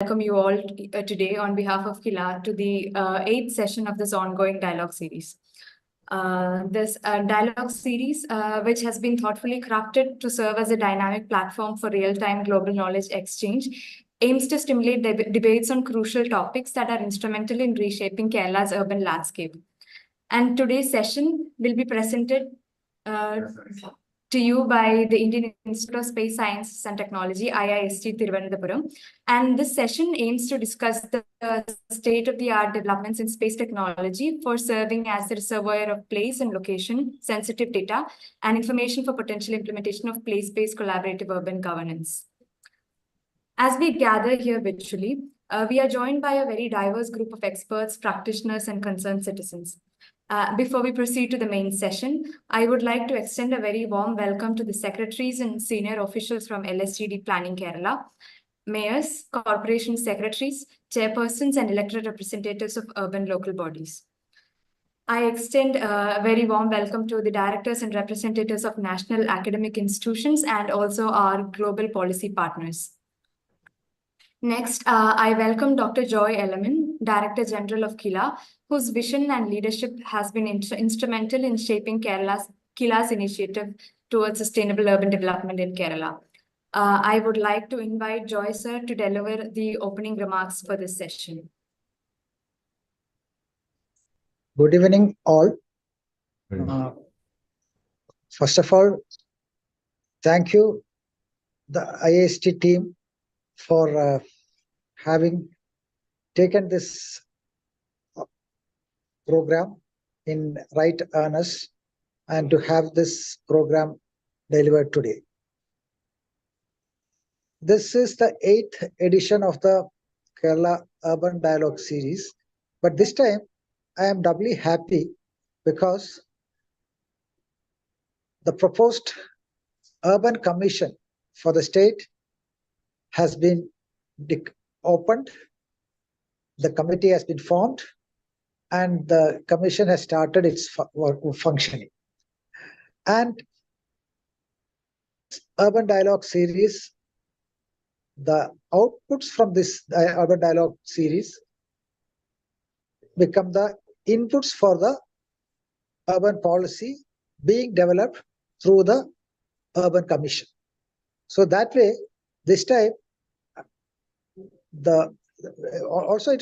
Welcome you all today on behalf of Kila to the 8th session of this ongoing dialogue series. This dialogue series, which has been thoughtfully crafted to serve as a dynamic platform for real-time global knowledge exchange, aims to stimulate debates on crucial topics that are instrumental in reshaping Kerala's urban landscape. And today's session will be presented to you by the Indian Institute of Space Sciences and Technology, IIST Thiruvananthapuram. And this session aims to discuss the state-of-the-art developments in space technology for serving as the reservoir of place and location-sensitive data and information for potential implementation of place-based collaborative urban governance. As we gather here virtually, we are joined by a very diverse group of experts, practitioners, and concerned citizens. Before we proceed to the main session, I would like to extend a very warm welcome to the secretaries and senior officials from LSTD Planning Kerala, mayors, corporation secretaries, chairpersons, and elected representatives of urban local bodies. I extend a very warm welcome to the directors and representatives of national academic institutions and also our global policy partners. Next, I welcome Dr. Joy Ellerman, Director General of Kila, whose vision and leadership has been instrumental in shaping Kila's initiative towards sustainable urban development in Kerala. I would like to invite Joy, sir, to deliver the opening remarks for this session. Good evening, all. First of all, thank you, the IIST team, for having taken this program in right earnest and to have this program delivered today. This is the 8th edition of the Kerala Urban Dialogue series, but this time I am doubly happy because the proposed Urban Commission for the state has been opened, the committee has been formed, and the commission has started its functioning. And Urban Dialogue series, the outputs from this Urban Dialogue series become the inputs for the urban policy being developed through the Urban Commission. So that way, this time, it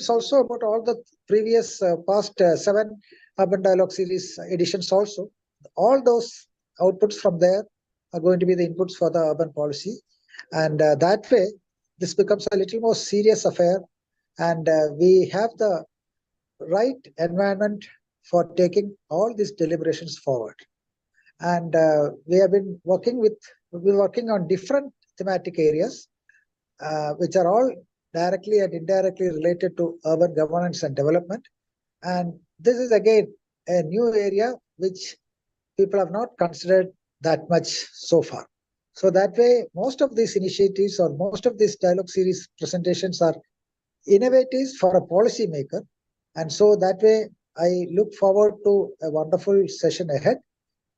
is also about all the previous past 7 Urban Dialogue series editions also. All those outputs from there are going to be the inputs for the urban policy. And that way, this becomes a little more serious affair. And we have the right environment for taking all these deliberations forward. And we have been working on different thematic areas, which are all directly and indirectly related to urban governance and development. And this is again a new area which people have not considered that much so far. So that way, most of these initiatives or most of these dialogue series presentations are innovative for a policymaker. And so that way, I look forward to a wonderful session ahead,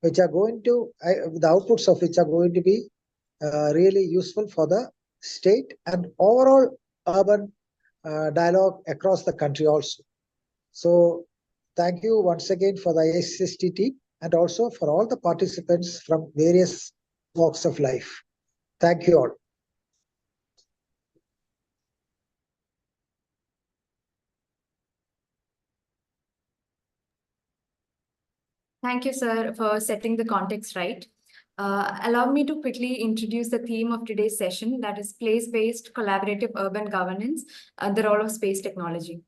which are going to, the outputs of which are going to be really useful for the state and overall urban dialogue across the country also. So thank you once again for the IIST team and also for all the participants from various walks of life. Thank you all. Thank you, sir, for setting the context right. Allow me to quickly introduce the theme of today's session, that is place-based collaborative urban governance, the role of space technology.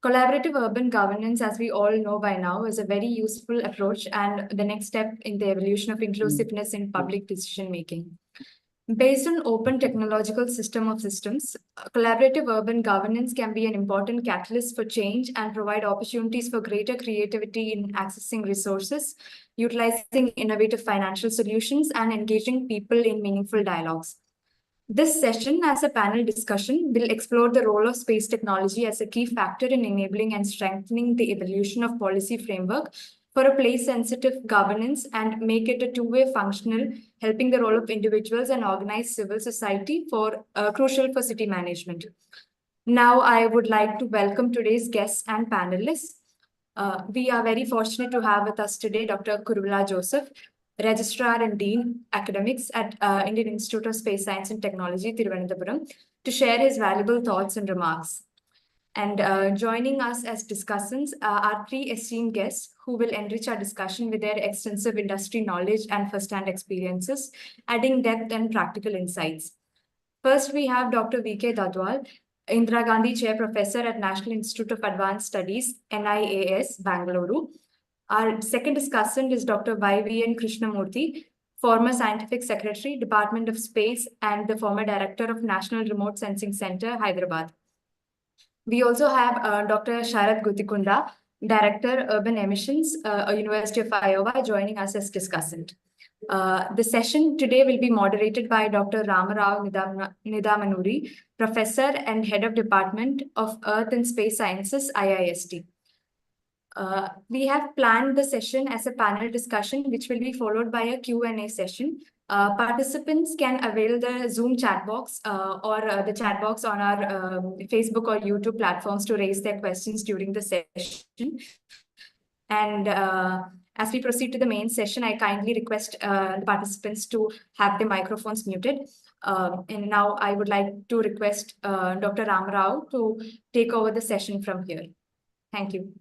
Collaborative urban governance, as we all know by now, is a very useful approach and the next step in the evolution of inclusiveness in public decision-making. Based on open technological system of systems, collaborative urban governance can be an important catalyst for change and provide opportunities for greater creativity in accessing resources, utilizing innovative financial solutions, and engaging people in meaningful dialogues. This session, as a panel discussion, will explore the role of space technology as a key factor in enabling and strengthening the evolution of policy framework for a place-sensitive governance and make it a two-way functional, helping the role of individuals and organized civil society for crucial for city management. Now, I would like to welcome today's guests and panelists. We are very fortunate to have with us today Dr. Kurula Joseph, Registrar and Dean Academics at Indian Institute of Space Science and Technology, Thiruvananthapuram, to share his valuable thoughts and remarks. And joining us as discussants are three esteemed guests who will enrich our discussion with their extensive industry knowledge and first-hand experiences, adding depth and practical insights. First, we have Dr. V.K. Dadwal, Indira Gandhi Chair Professor at National Institute of Advanced Studies, NIAS, Bangalore. Our second discussant is Dr. Y.V.N. Krishnamurthy, former Scientific Secretary, Department of Space, and the former Director of National Remote Sensing Center, Hyderabad. We also have Dr. Sharad Gutikunda, Director, Urban Emissions, University of Iowa, joining us as discussant. The session today will be moderated by Dr. Ramarao Nidamanuri, Professor and Head of Department of Earth and Space Sciences, IIST. We have planned the session as a panel discussion, which will be followed by a Q&A session. Participants can avail the Zoom chat box or the chat box on our Facebook or YouTube platforms to raise their questions during the session. And as we proceed to the main session, I kindly request the participants to have their microphones muted. And now I would like to request Dr. Ramarao to take over the session from here. Thank you.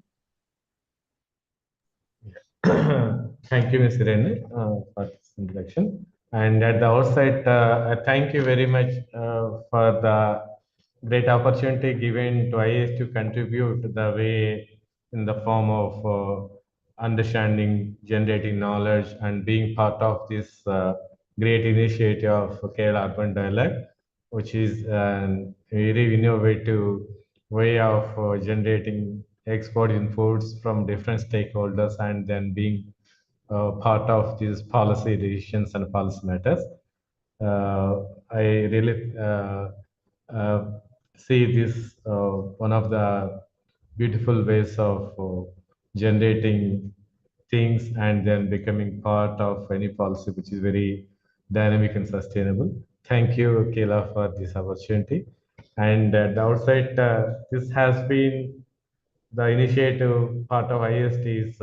Thank you, Ms. Rene, for this introduction. And at the outset, thank you very much for the great opportunity given to IAS to contribute the way in the form of understanding, generating knowledge, and being part of this great initiative of Kerala Urban Dialogue, which is a very innovative way of generating export inputs from different stakeholders and then being part of these policy decisions and policy matters. I really see this one of the beautiful ways of generating things and then becoming part of any policy which is very dynamic and sustainable. Thank you, Kayla, for this opportunity. And at the outset, this has been the initiative part of IST is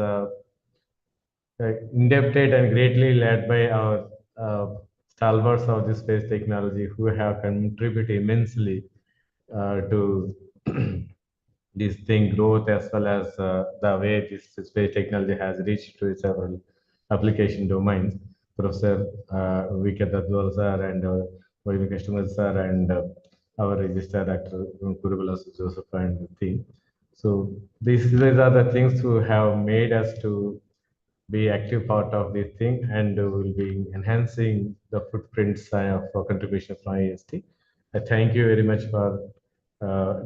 indebted and greatly led by our stalwarts of the space technology who have contributed immensely to this thing growth as well as the way this space technology has reached to several application domains. Professor V.K. Dadwal sir and Y.V. Krishnamurthy sir and our registrar Dr. Kurula Joseph and the team. So these are the things who have made us to be active part of this thing and will be enhancing the footprints for contribution from IST. I thank you very much for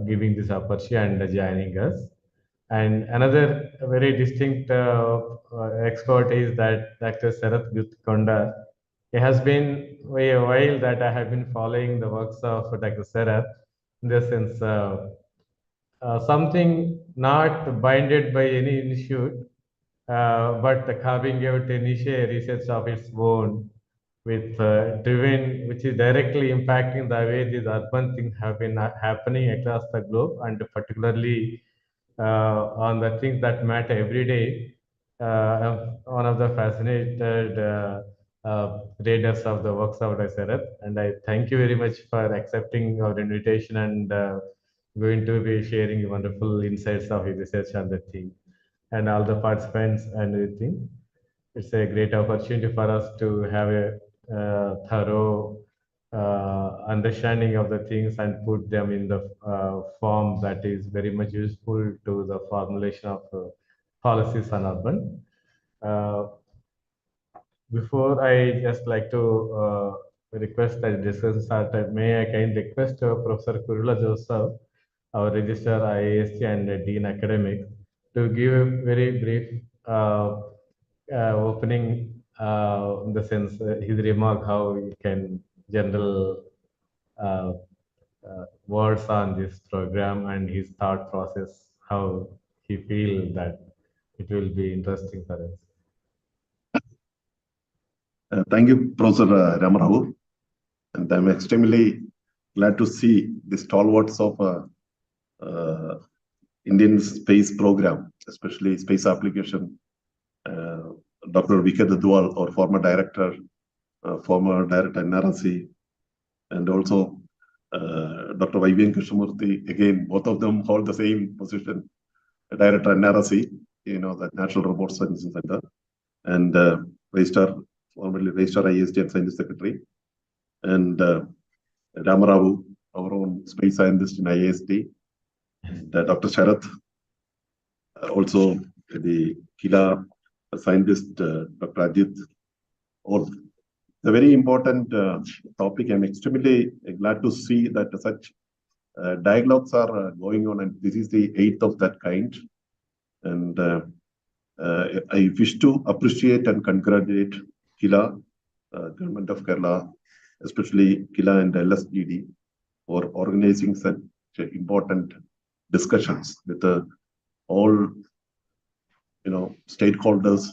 giving this opportunity and joining us. And another very distinct expert is that Dr. Sarath Gutikunda. It has been a while that I have been following the works of Dr. Sarath in the sense something not binded by any institute, but carving out a niche research of its own with driven, which is directly impacting the way these urban things have been happening across the globe, and particularly on the things that matter every day. I'm one of the fascinated readers of the works of Sarath, and I thank you very much for accepting our invitation and going to be sharing wonderful insights of his research on the theme and all the participants and everything. It's a great opportunity for us to have a thorough understanding of the things and put them in the form that is very much useful to the formulation of policies on urban. Before I just like to request that discussion start, may I kindly request Professor Kurula Joseph, our Registrar IAST and Dean Academics, to give a very brief opening in the sense his remark how he can general words on this program and his thought process, how he feel that it will be interesting for us. Thank you, Professor Ramarao. And I'm extremely glad to see the stalwarts of Indian space program, especially space application. Dr. Viket Dadwal, our former director NRC, and also Dr. Vaivyan Krishnamurthy. Again, both of them hold the same position, director NRC, the National Robot Science Center, and Registrar, formerly Registrar ISD and Science Secretary, and Ramaravu, our own space scientist in ISD, and Dr. Sharath, also the Kila scientist, Dr. Ajit. All the very important topic. I'm extremely glad to see that such dialogues are going on, and this is the 8th of that kind. And I wish to appreciate and congratulate Kila, Government of Kerala, especially Kila and LSGD, for organizing such important discussions with all stakeholders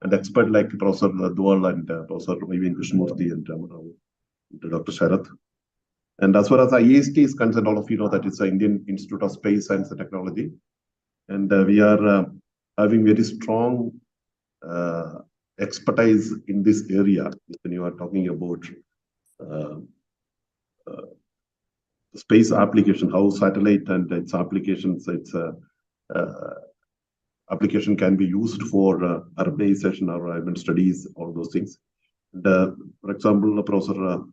and experts like Professor Dadwal and Professor Vaivyan Krishnamurthy and Dr. Sharath. And as far as IST is concerned, all of you know that it's the Indian Institute of Space Science and Technology. And we are having very strong expertise in this area when you are talking about space application, how satellite and its applications, application can be used for urbanization or urban studies, all those things. And, for example, Professor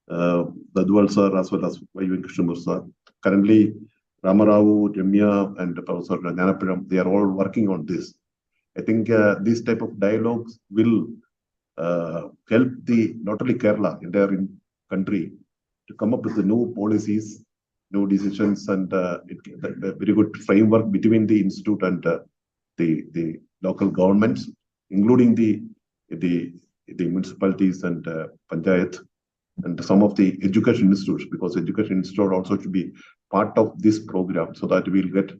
Dadwal sir as well as Vaivyan Krishnamurthy sir, currently Ramaravu, Ramya, and Professor Jnanapiram, they are all working on this. I think this type of dialogues will help not only Kerala, entire country, to come up with the new policies, new decisions, and a very good framework between the institute and the local governments, including the municipalities and panchayat, and some of the education institutes, because education institute also should be part of this program, so that we'll get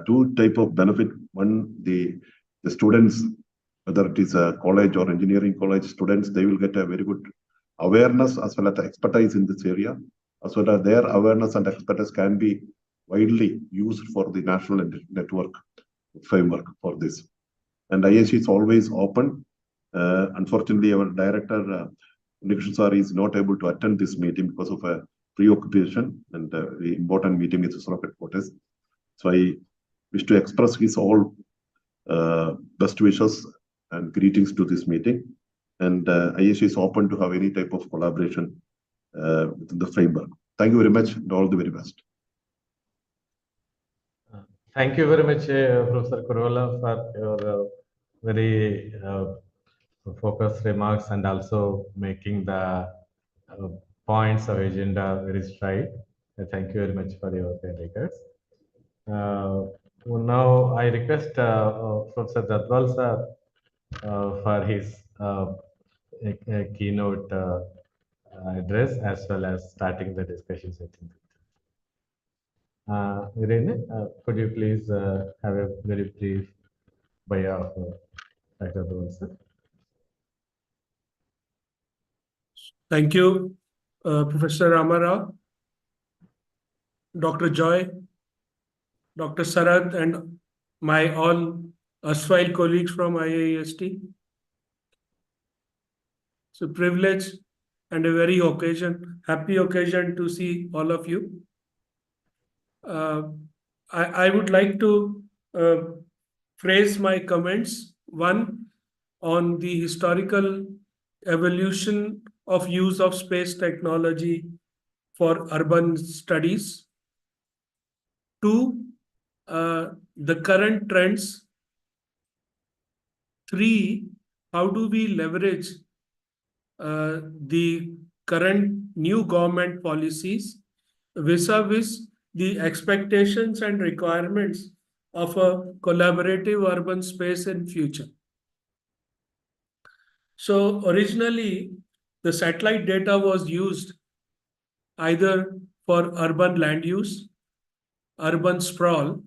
two type of benefit. One, the students, whether it is a college or engineering college students, they will get a very good awareness as well as expertise in this area, as well as their awareness and expertise can be widely used for the national network framework for this. And ISC is always open. Unfortunately, our director, Nikhil sir, is not able to attend this meeting because of a preoccupation and the important meeting is ISRO headquarters. So I wish to express his all best wishes and greetings to this meeting. And ISC is open to have any type of collaboration within the framework. Thank you very much and all the very best. Thank you very much, Professor Kurola, for your very focused remarks and also making the points of agenda very straight. Thank you very much for your regards. Now I request Professor Dadwal sir for his keynote address as well as starting the discussion session. Irene, could you please have a very brief bio of Dr. Dadwal sir? Thank you, Professor Ramarao, Dr. Joy, Dr. Sharath, and my all erstwhile colleagues from IIST. It's a privilege and a very happy occasion to see all of you. I would like to phrase my comments. One, on the historical evolution of use of space technology for urban studies. Two, the current trends. Three, how do we leverage the current new government policies vis-a-vis the expectations and requirements of a collaborative urban space in future. So originally, the satellite data was used either for urban land use, urban sprawl,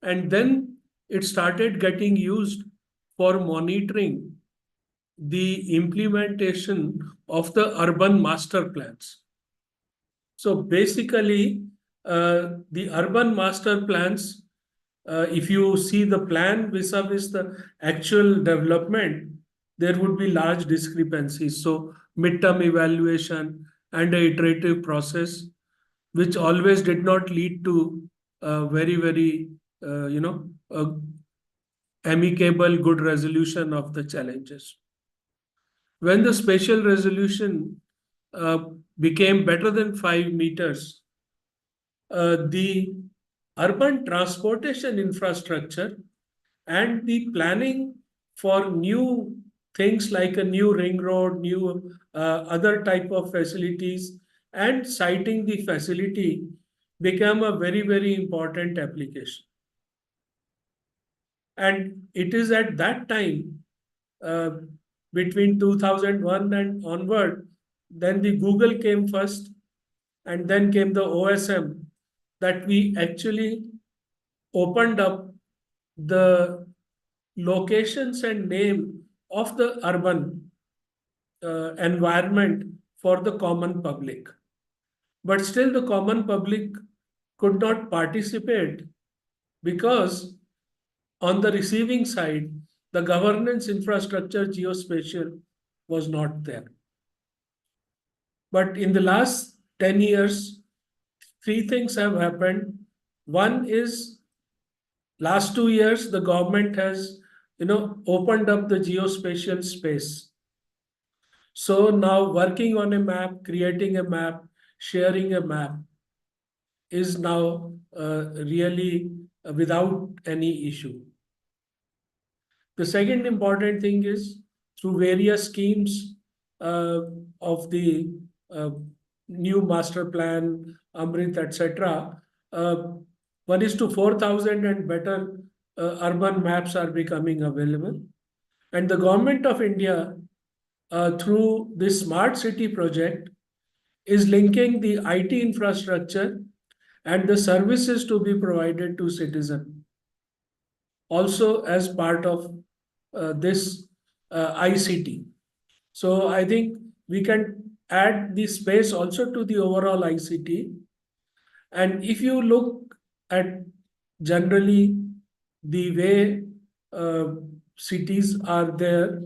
and then it started getting used for monitoring the implementation of the urban master plans. So basically, the urban master plans, if you see the plan vis-a-vis the actual development, there would be large discrepancies. So midterm evaluation and a iterative process, which always did not lead to very, amicable, good resolution of the challenges. When the spatial resolution became better than 5 meters, the urban transportation infrastructure and the planning for new things like a new ring road, new other type of facilities, and siting the facility became a very important application. And it is at that time, between 2001 and onward, then the Google came first, and then came the OSM, that we actually opened up the locations and name of the urban environment for the common public. But still the common public could not participate because on the receiving side, the governance infrastructure geospatial was not there. But in the last 10 years, 3 things have happened. One is last 2 years, the government has, opened up the geospatial space. So now working on a map, creating a map, sharing a map is now really without any issue. The second important thing is through various schemes of the new master plan, Amrit, etc. 1:4,000 and better urban maps are becoming available. And the government of India, through this smart city project, is linking the IT infrastructure and the services to be provided to citizens. Also as part of this ICT. So I think we can add the space also to the overall ICT. And if you look at generally the way cities are there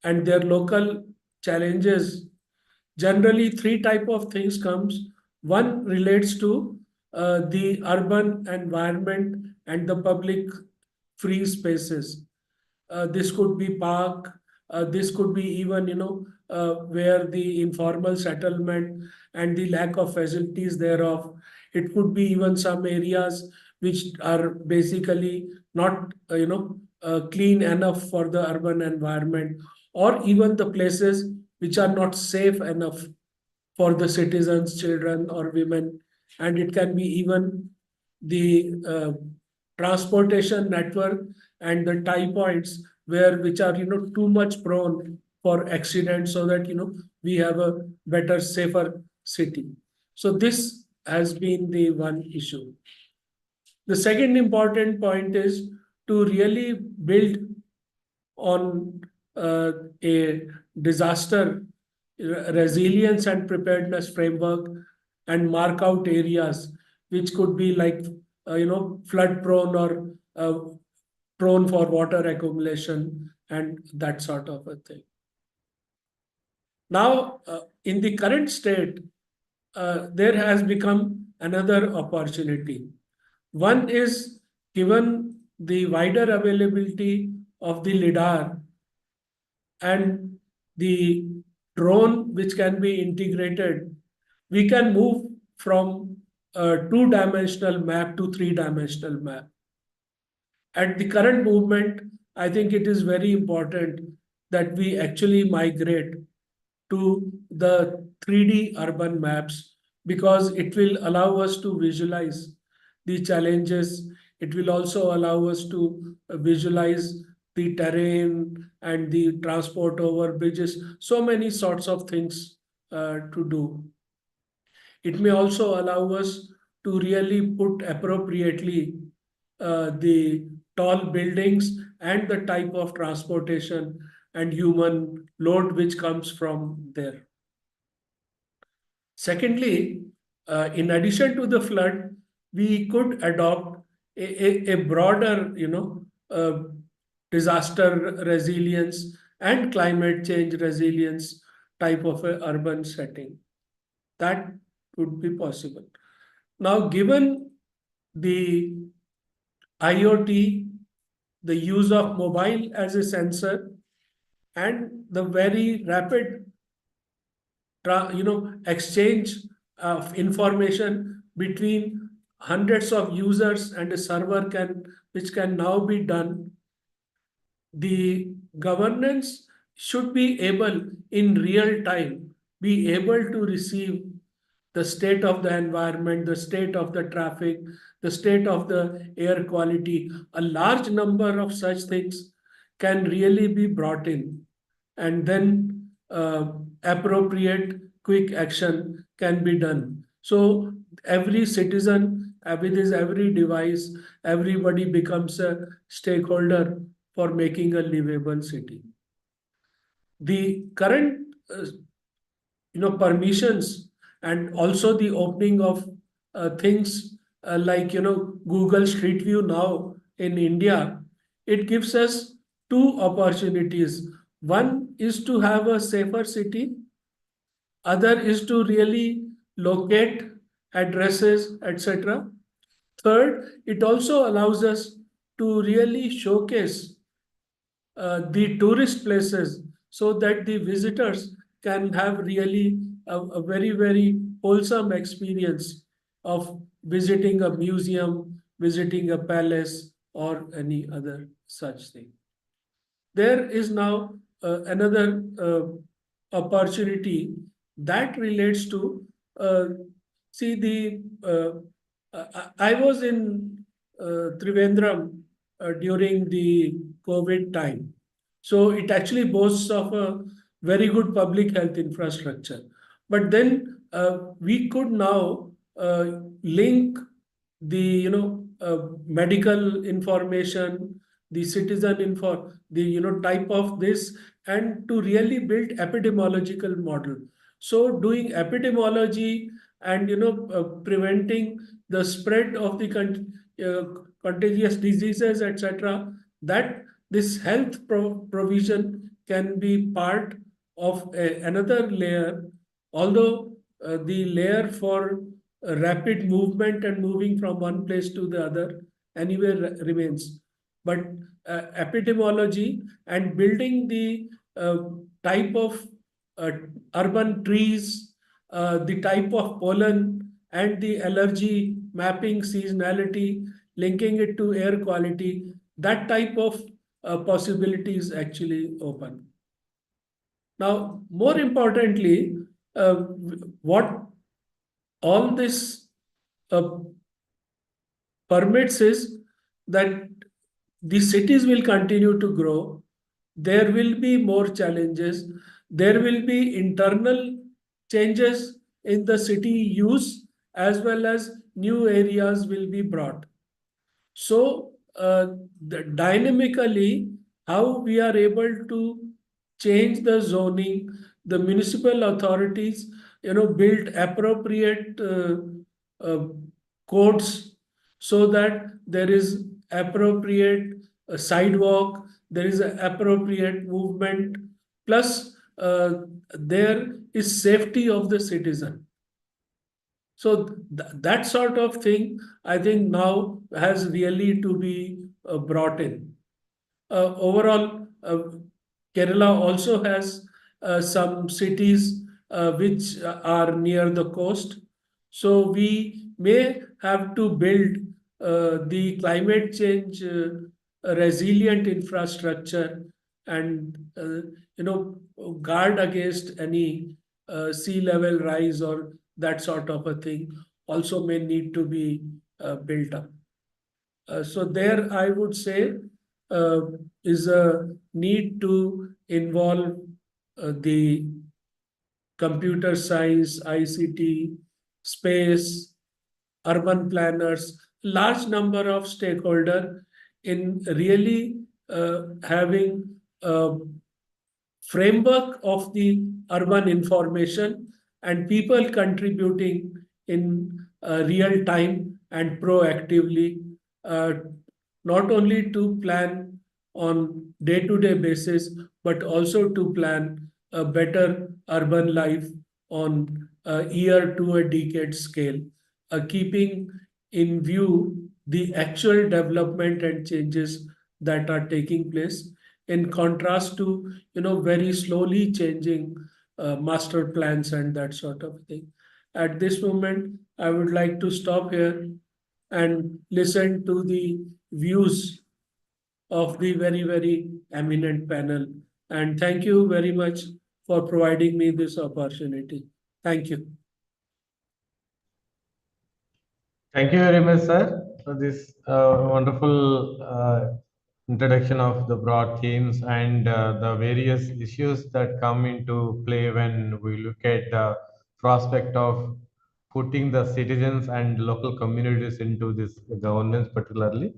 and their local challenges, generally 3 types of things comes. One relates to the urban environment and the public free spaces. This could be park, this could be even, where the informal settlement and the lack of facilities thereof. It could be even some areas which are basically not, clean enough for the urban environment, or even the places which are not safe enough for the citizens, children or women. And it can be even the transportation network and the tie points which are, too much prone for accidents, so that, we have a better, safer city. So this has been the one issue. The second important point is to really build on a disaster resilience and preparedness framework and mark out areas which could be like, flood prone or prone for water accumulation and that sort of a thing. Now, in the current state, there has become another opportunity. One is, given the wider availability of the LiDAR and the drone which can be integrated, we can move from a 2-dimensional map to 3-dimensional map. At the current movement, I think it is very important that we actually migrate to the 3D urban maps, because it will allow us to visualize the challenges. It will also allow us to visualize the terrain and the transport over bridges, so many sorts of things to do. It may also allow us to really put appropriately the tall buildings and the type of transportation and human load which comes from there. Secondly, in addition to the flood, we could adopt a broader, disaster resilience and climate change resilience type of a urban setting. That would be possible. Now, given the IoT, the use of mobile as a sensor, and the very rapid exchange of information between hundreds of users and a server which can now be done, the governance should be able in real time be able to receive the state of the environment, the state of the traffic, the state of the air quality. A large number of such things can really be brought in, and then appropriate quick action can be done. So every citizen with his every device, everybody becomes a stakeholder for making a livable city. The current permissions and also the opening of things like Google Street View now in India, it gives us two opportunities. One is to have a safer city. Other is to really locate addresses, etc. Third, it also allows us to really showcase the tourist places so that the visitors can have really a very, very wholesome experience of visiting a museum, visiting a palace, or any other such thing. There is now another opportunity that relates to, I was in Trivandrum during the COVID time. So it actually boasts of a very good public health infrastructure. But then we could now link the medical information, the citizen info, the type of this, and to really build epidemiological model. So doing epidemiology and preventing the spread of the contagious diseases, etc., that this health provision can be part of another layer, although the layer for rapid movement and moving from one place to the other anyway remains. But epidemiology and building the type of urban trees, the type of pollen and the allergy mapping seasonality, linking it to air quality, that type of possibility is actually open. Now, more importantly, what all this permits is that the cities will continue to grow. There will be more challenges. There will be internal changes in the city use, as well as new areas will be brought. So dynamically, how we are able to change the zoning, the municipal authorities, build appropriate codes so that there is appropriate sidewalk, there is an appropriate movement, plus there is safety of the citizen. So that sort of thing, I think now has really to be brought in. Overall, Kerala also has some cities which are near the coast. So we may have to build the climate change resilient infrastructure and guard against any sea level rise or that sort of a thing also may need to be built up. So there I would say is a need to involve the computer science, ICT, space, urban planners, large number of stakeholders in really having a framework of the urban information and people contributing in real time and proactively, not only to plan on day-to-day basis, but also to plan a better urban life on a year to a decade scale, keeping in view the actual development and changes that are taking place, in contrast to very slowly changing master plans and that sort of thing. At this moment, I would like to stop here and listen to the views of the very, very eminent panel. And thank you very much for providing me this opportunity. Thank you. Thank you very much, sir, for this wonderful introduction of the broad themes and the various issues that come into play when we look at the prospect of putting the citizens and local communities into this governance particularly.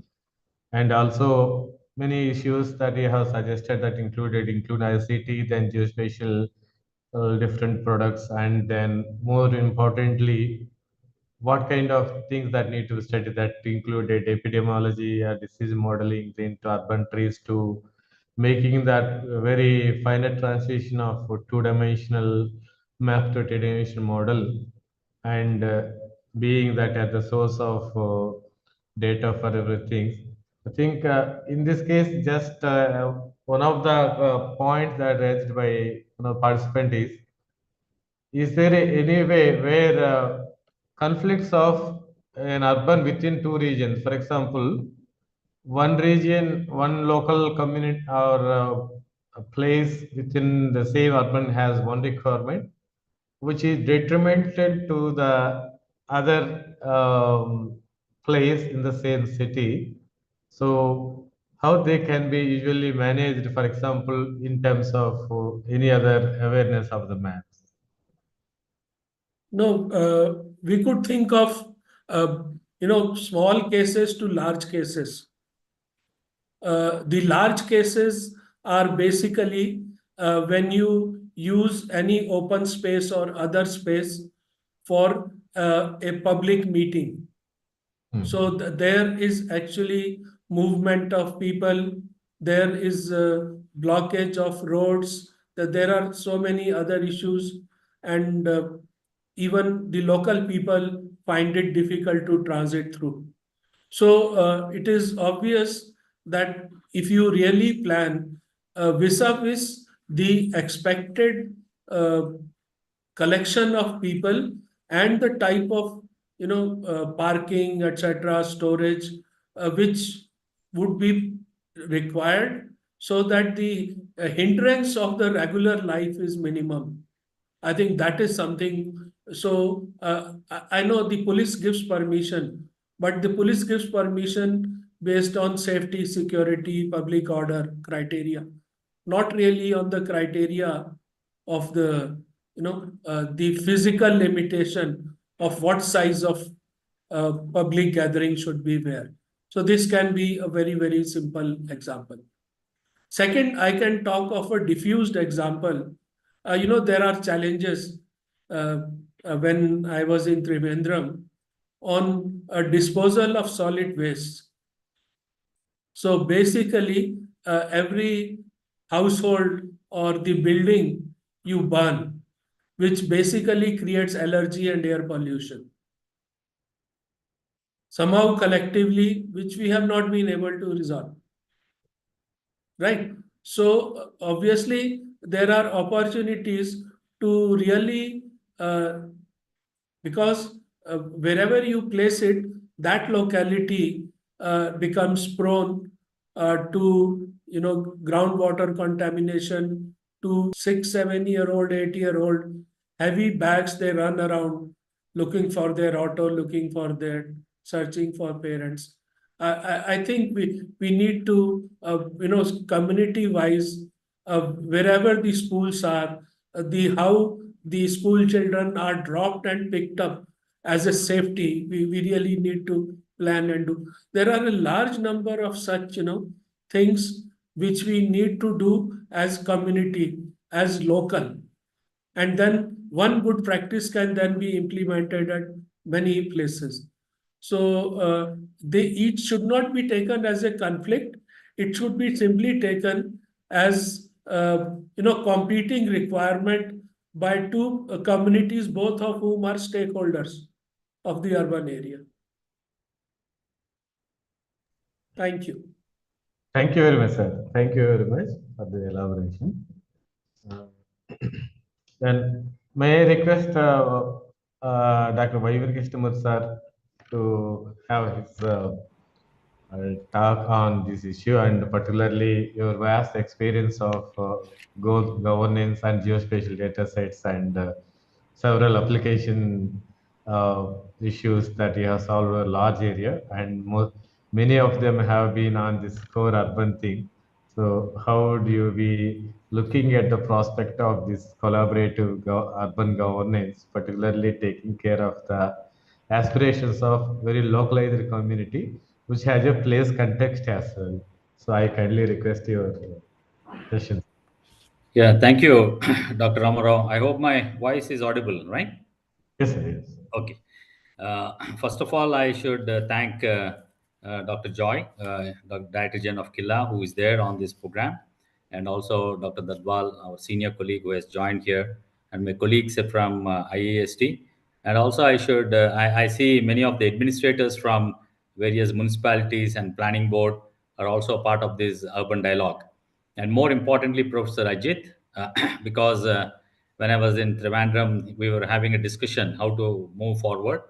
And also many issues that you have suggested that include ICT, then geospatial, different products, and then more importantly, what kind of things that need to be studied that included epidemiology, disease modeling into urban trees to making that very finite transition of two-dimensional map to three-dimensional model, and being that at the source of data for everything. I think in this case, just one of the points that raised by participant is there any way where conflicts of an urban within two regions, for example, one region, one local community or a place within the same urban has one requirement, which is detrimental to the other place in the same city. So how they can be usually managed, for example, in terms of any other awareness of the maps? No, we could think of small cases to large cases. The large cases are basically when you use any open space or other space for a public meeting. So there is actually movement of people, there is blockage of roads, that there are so many other issues, and even the local people find it difficult to transit through. So it is obvious that if you really plan vis-a-vis the expected collection of people and the type of parking, etc., storage, which would be required so that the hindrance of the regular life is minimum. I think that is something. So I know the police gives permission, but the police gives permission based on safety, security, public order criteria, not really on the criteria of the the physical limitation of what size of public gathering should be there. So this can be a very, very simple example. Second, I can talk of a diffused example. There are challenges when I was in Trivandrum on disposal of solid waste. So basically, every household or the building you burn, which basically creates allergy and air pollution. Somehow collectively, which we have not been able to resolve. Right? So obviously, there are opportunities to really, because wherever you place it, that locality becomes prone to groundwater contamination, to 6, 7-year-old, 8-year-old heavy bags. They run around looking for their auto, looking for their, searching for parents. I think we need to community wise, wherever the schools are, how the school children are dropped and picked up as a safety, we really need to plan and do. There are a large number of such things which we need to do as community, as local, and then one good practice can then be implemented at many places. So they each should not be taken as a conflict. It should be simply taken as competing requirement by two communities, both of whom are stakeholders of the urban area. Thank you. Thank you very much, sir. Thank you very much for the elaboration. Then may I request Dr. Vaivir Krishnamurthy sir to have his talk on this issue, and particularly your vast experience of governance and geospatial data sets and several application issues that you have solved a large area, and many of them have been on this core urban thing. So how do you be looking at the prospect of this collaborative urban governance, particularly taking care of the aspirations of very localized community, which has a place context as well. So I kindly request your session. Yeah, thank you, Dr. Ramarao. I hope my voice is audible, right? Yes, sir, yes. Okay. First of all, I should thank Dr. Joy, the Director General of Killa, who is there on this program, and also Dr. Dadwal, our senior colleague who has joined here, and my colleagues from IAST. And also, I see many of the administrators from various municipalities and planning board are also part of this urban dialogue. And more importantly, Professor Ajit, because when I was in Trivandrum, we were having a discussion how to move forward,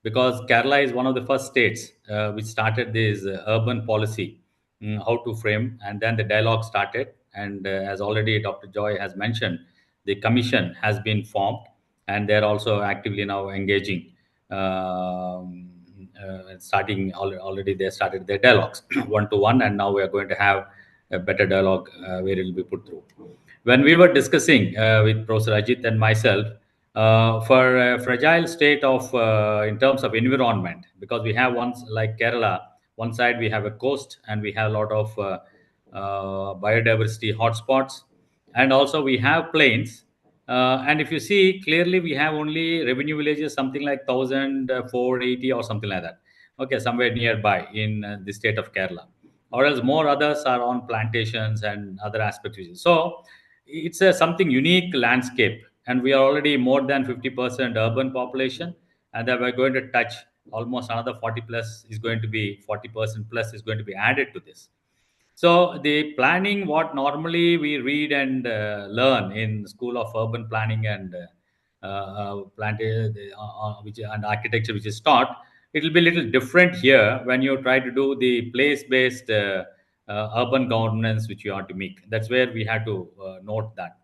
because Kerala is one of the first states which started this urban policy, how to frame, and then the dialogue started. And as already Dr. Joy has mentioned, the commission has been formed, and they're also actively now engaging. Already they started their dialogues one to one, and now we are going to have a better dialogue where it will be put through. When we were discussing with Professor Ajit and myself, for a fragile state of in terms of environment, because we have ones like Kerala, one side we have a coast and we have a lot of biodiversity hotspots, and also we have plains. And if you see clearly, we have only revenue villages, something like 1,480 or something like that. Okay, somewhere nearby in the state of Kerala, or else more others are on plantations and other aspects. So it's a something unique landscape, and we are already more than 50% urban population, and then we're going to touch almost another 40 plus is going to be 40% plus is going to be added to this. So the planning, what normally we read and learn in School of Urban Planning and and architecture, which is taught, it will be a little different here when you try to do the place-based urban governance, which you have to make. That's where we have to note that.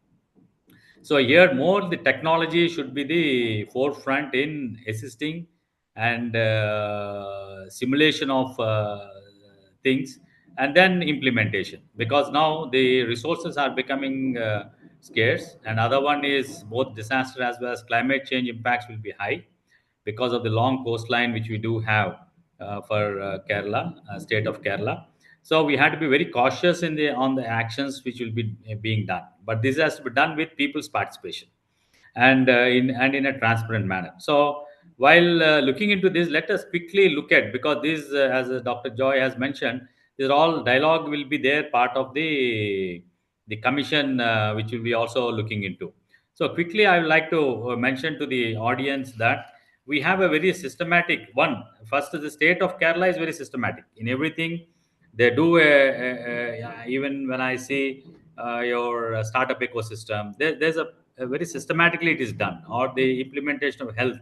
So here, more the technology should be the forefront in assisting and simulation of things, and then implementation, because now the resources are becoming scarce, and other one is both disaster as well as climate change impacts will be high because of the long coastline which we do have for Kerala, state of Kerala. So we had to be very cautious in the on the actions which will be being done, but this has to be done with people's participation and in a transparent manner. So while looking into this, let us quickly look at, because this, as Dr. Joy has mentioned, these all dialogue will be there, part of the commission which will be also looking into. So quickly, I would like to mention to the audience that we have a very systematic one. First, the state of Kerala is very systematic in everything. They do even when I see your startup ecosystem, there's a very systematically it is done, or the implementation of health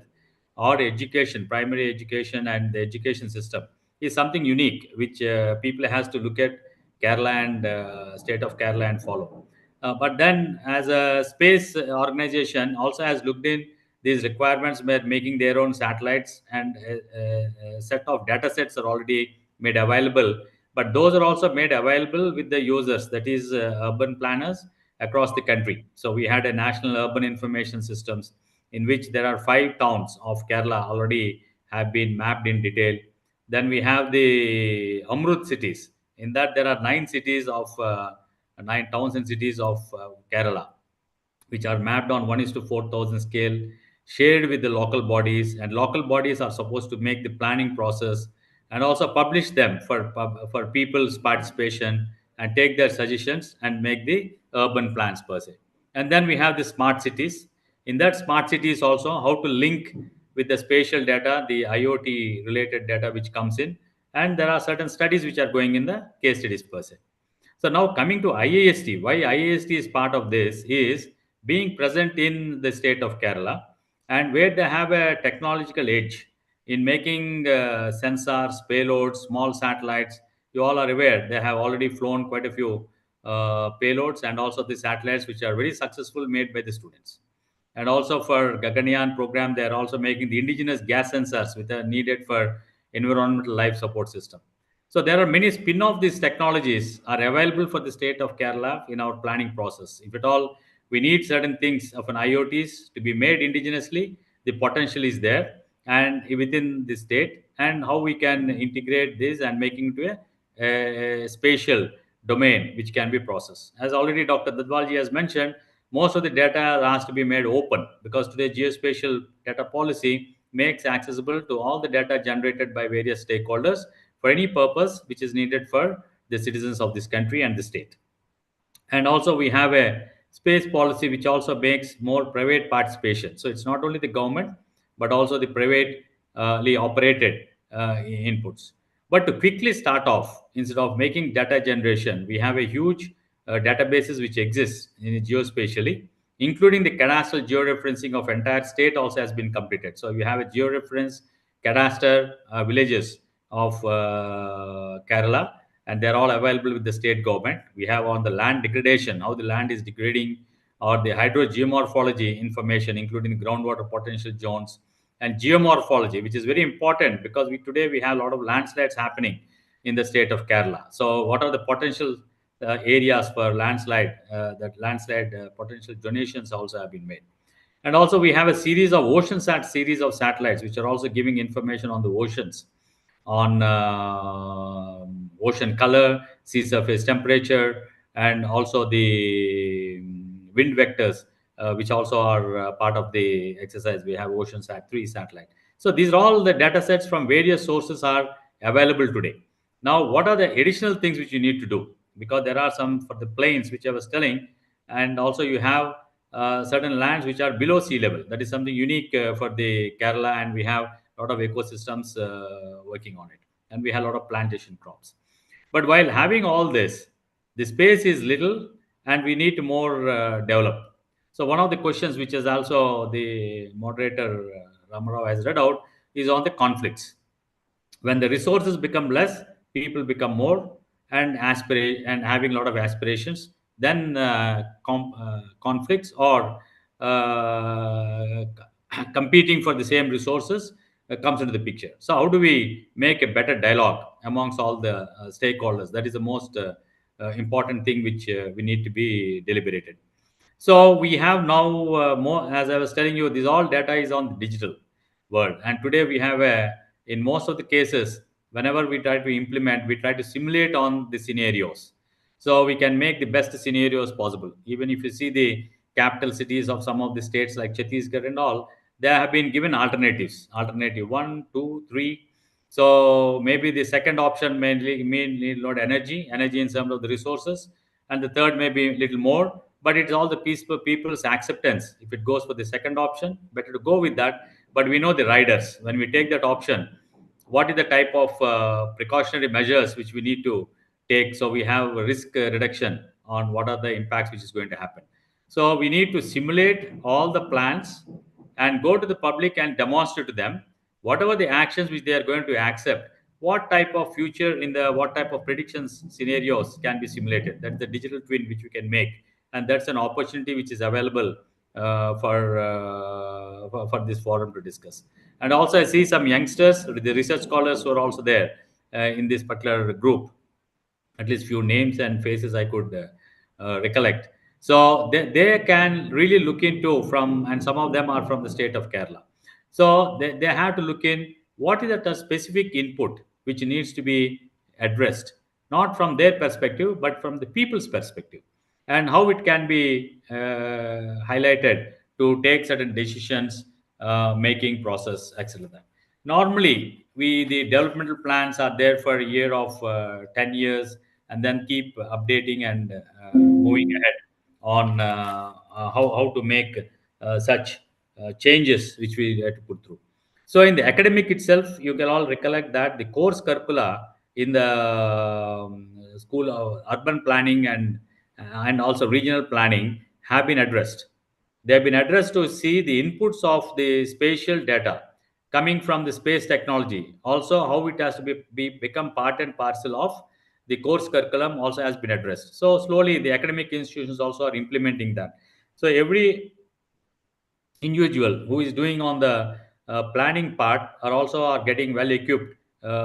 or education, primary education and the education system is something unique, which people has to look at Kerala and state of Kerala and follow. But then as a space organization also has looked in these requirements by making their own satellites, and a set of data sets are already made available, but those are also made available with the users, that is urban planners across the country. So we had a national urban information systems in which there are 5 towns of Kerala already have been mapped in detail. Then we have the Amrut cities. In that there are 9 cities of 9 towns and cities of Kerala, which are mapped on 1:4,000 scale, shared with the local bodies, and local bodies are supposed to make the planning process and also publish them for people's participation and take their suggestions and make the urban plans per se. And then we have the smart cities. In that smart cities also how to link with the spatial data, the IoT related data which comes in, and there are certain studies which are going in the case studies per se. So now coming to IIST, why IIST is part of this is being present in the state of Kerala, and where they have a technological edge in making sensors, payloads, small satellites. You all are aware they have already flown quite a few payloads and also the satellites which are very successful made by the students. And also for Gaganyaan program, they are also making the indigenous gas sensors which are needed for environmental life support system. So there are many spin-off these technologies are available for the state of Kerala in our planning process. If at all we need certain things of an IoTs to be made indigenously, the potential is there and within the state, and how we can integrate this and making it a spatial domain which can be processed. As already Dr. Dadwalji has mentioned, most of the data has to be made open because today geospatial data policy makes accessible to all the data generated by various stakeholders for any purpose which is needed for the citizens of this country and the state. And also we have a space policy which also makes more private participation. So it's not only the government, but also the privately operated inputs. But to quickly start off, instead of making data generation, we have a huge databases which exist in geospatially, including the cadastral georeferencing of entire state also has been completed. So we have a georeference cadastre villages of Kerala, and they're all available with the state government. We have on the land degradation, how the land is degrading, or the hydrogeomorphology information, including groundwater potential zones, and geomorphology, which is very important because today we have a lot of landslides happening in the state of Kerala. So what are the potential areas for landslide? That landslide potential donations also have been made. And also we have a series of OceanSat series of satellites, which are also giving information on the oceans, on ocean color, sea surface temperature, and also the wind vectors, which also are part of the exercise. We have OceanSat 3 satellite. So these are all the data sets from various sources are available today. Now, what are the additional things which you need to do? Because there are some for the plains, which I was telling, and also you have certain lands which are below sea level. That is something unique for the Kerala, and we have a lot of ecosystems working on it, and we have a lot of plantation crops. But while having all this, the space is little, and we need to more develop. So one of the questions which is also the moderator Ramarao has read out is on the conflicts. When the resources become less, people become more and aspirate and having a lot of aspirations, then conflicts or competing for the same resources comes into the picture. So how do we make a better dialogue amongst all the stakeholders? That is the most important thing which we need to be deliberated. So we have now more, as I was telling you, this all data is on the digital world. And today we have in most of the cases, whenever we try to implement, we try to simulate on the scenarios. So we can make the best scenarios possible. Even if you see the capital cities of some of the states like Chhattisgarh and all, they have been given alternatives, alternative 1, 2, 3. So maybe the second option may need a lot of energy in terms of the resources. And the third may be a little more, but it's all the people's acceptance. If it goes for the second option, better to go with that. But we know the riders, when we take that option, what is the type of precautionary measures which we need to take? So we have a risk reduction on what are the impacts which is going to happen. So we need to simulate all the plans and go to the public and demonstrate to them whatever the actions which they are going to accept, what type of future what type of predictions scenarios can be simulated. That's the digital twin which we can make, and that's an opportunity which is available for this forum to discuss. And also I see some youngsters, the research scholars who are also there in this particular group. At least few names and faces I could recollect. So they can really look into and some of them are from the state of Kerala. So they have to look in what is the specific input which needs to be addressed, not from their perspective, but from the people's perspective, and how it can be highlighted to take certain decisions making process, etc. Normally, the developmental plans are there for a year of 10 years, and then keep updating and moving ahead on how to make such changes which we had to put through. So in the academic itself, you can all recollect that the course curricula in the school of urban planning and also regional planning have been addressed. They have been addressed to see the inputs of the spatial data coming from the space technology. Also, how it has to become part and parcel of the course curriculum also has been addressed. So slowly, the academic institutions also are implementing that. So every individual who is doing on the planning part are getting well equipped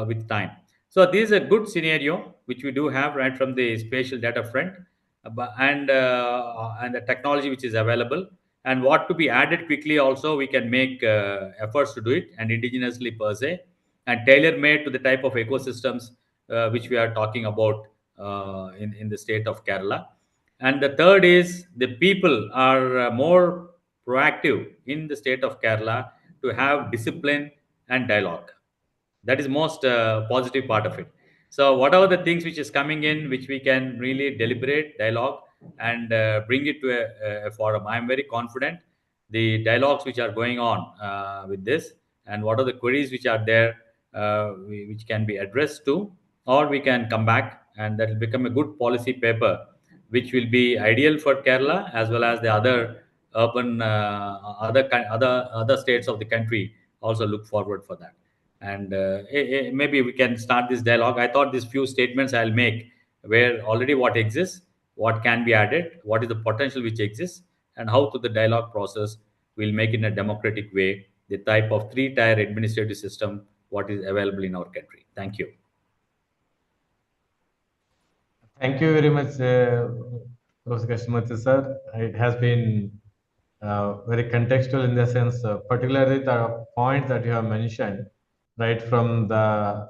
with time. So this is a good scenario which we do have right from the spatial data front, and the technology which is available, and what to be added quickly. Also, we can make efforts to do it, and indigenously per se, and tailor made to the type of ecosystems which we are talking about in the state of Kerala. And the third is the people are more proactive in the state of Kerala to have discipline and dialogue. That is most positive part of it. So whatever the things which is coming in, which we can really deliberate dialogue and bring it to a forum, I am very confident the dialogues which are going on with this, and what are the queries which are there, which can be addressed to, or we can come back, and that will become a good policy paper which will be ideal for Kerala as well as the other urban other states of the country also look forward for that. And maybe we can start this dialogue. I thought these few statements I'll make where already what exists, what can be added, what is the potential which exists, and how to the dialogue process will make in a democratic way the type of three-tier administrative system what is available in our country. Thank you. Thank you very much, Professor Krishnamurthy sir. It has been very contextual in the sense, particularly the point that you have mentioned, right from the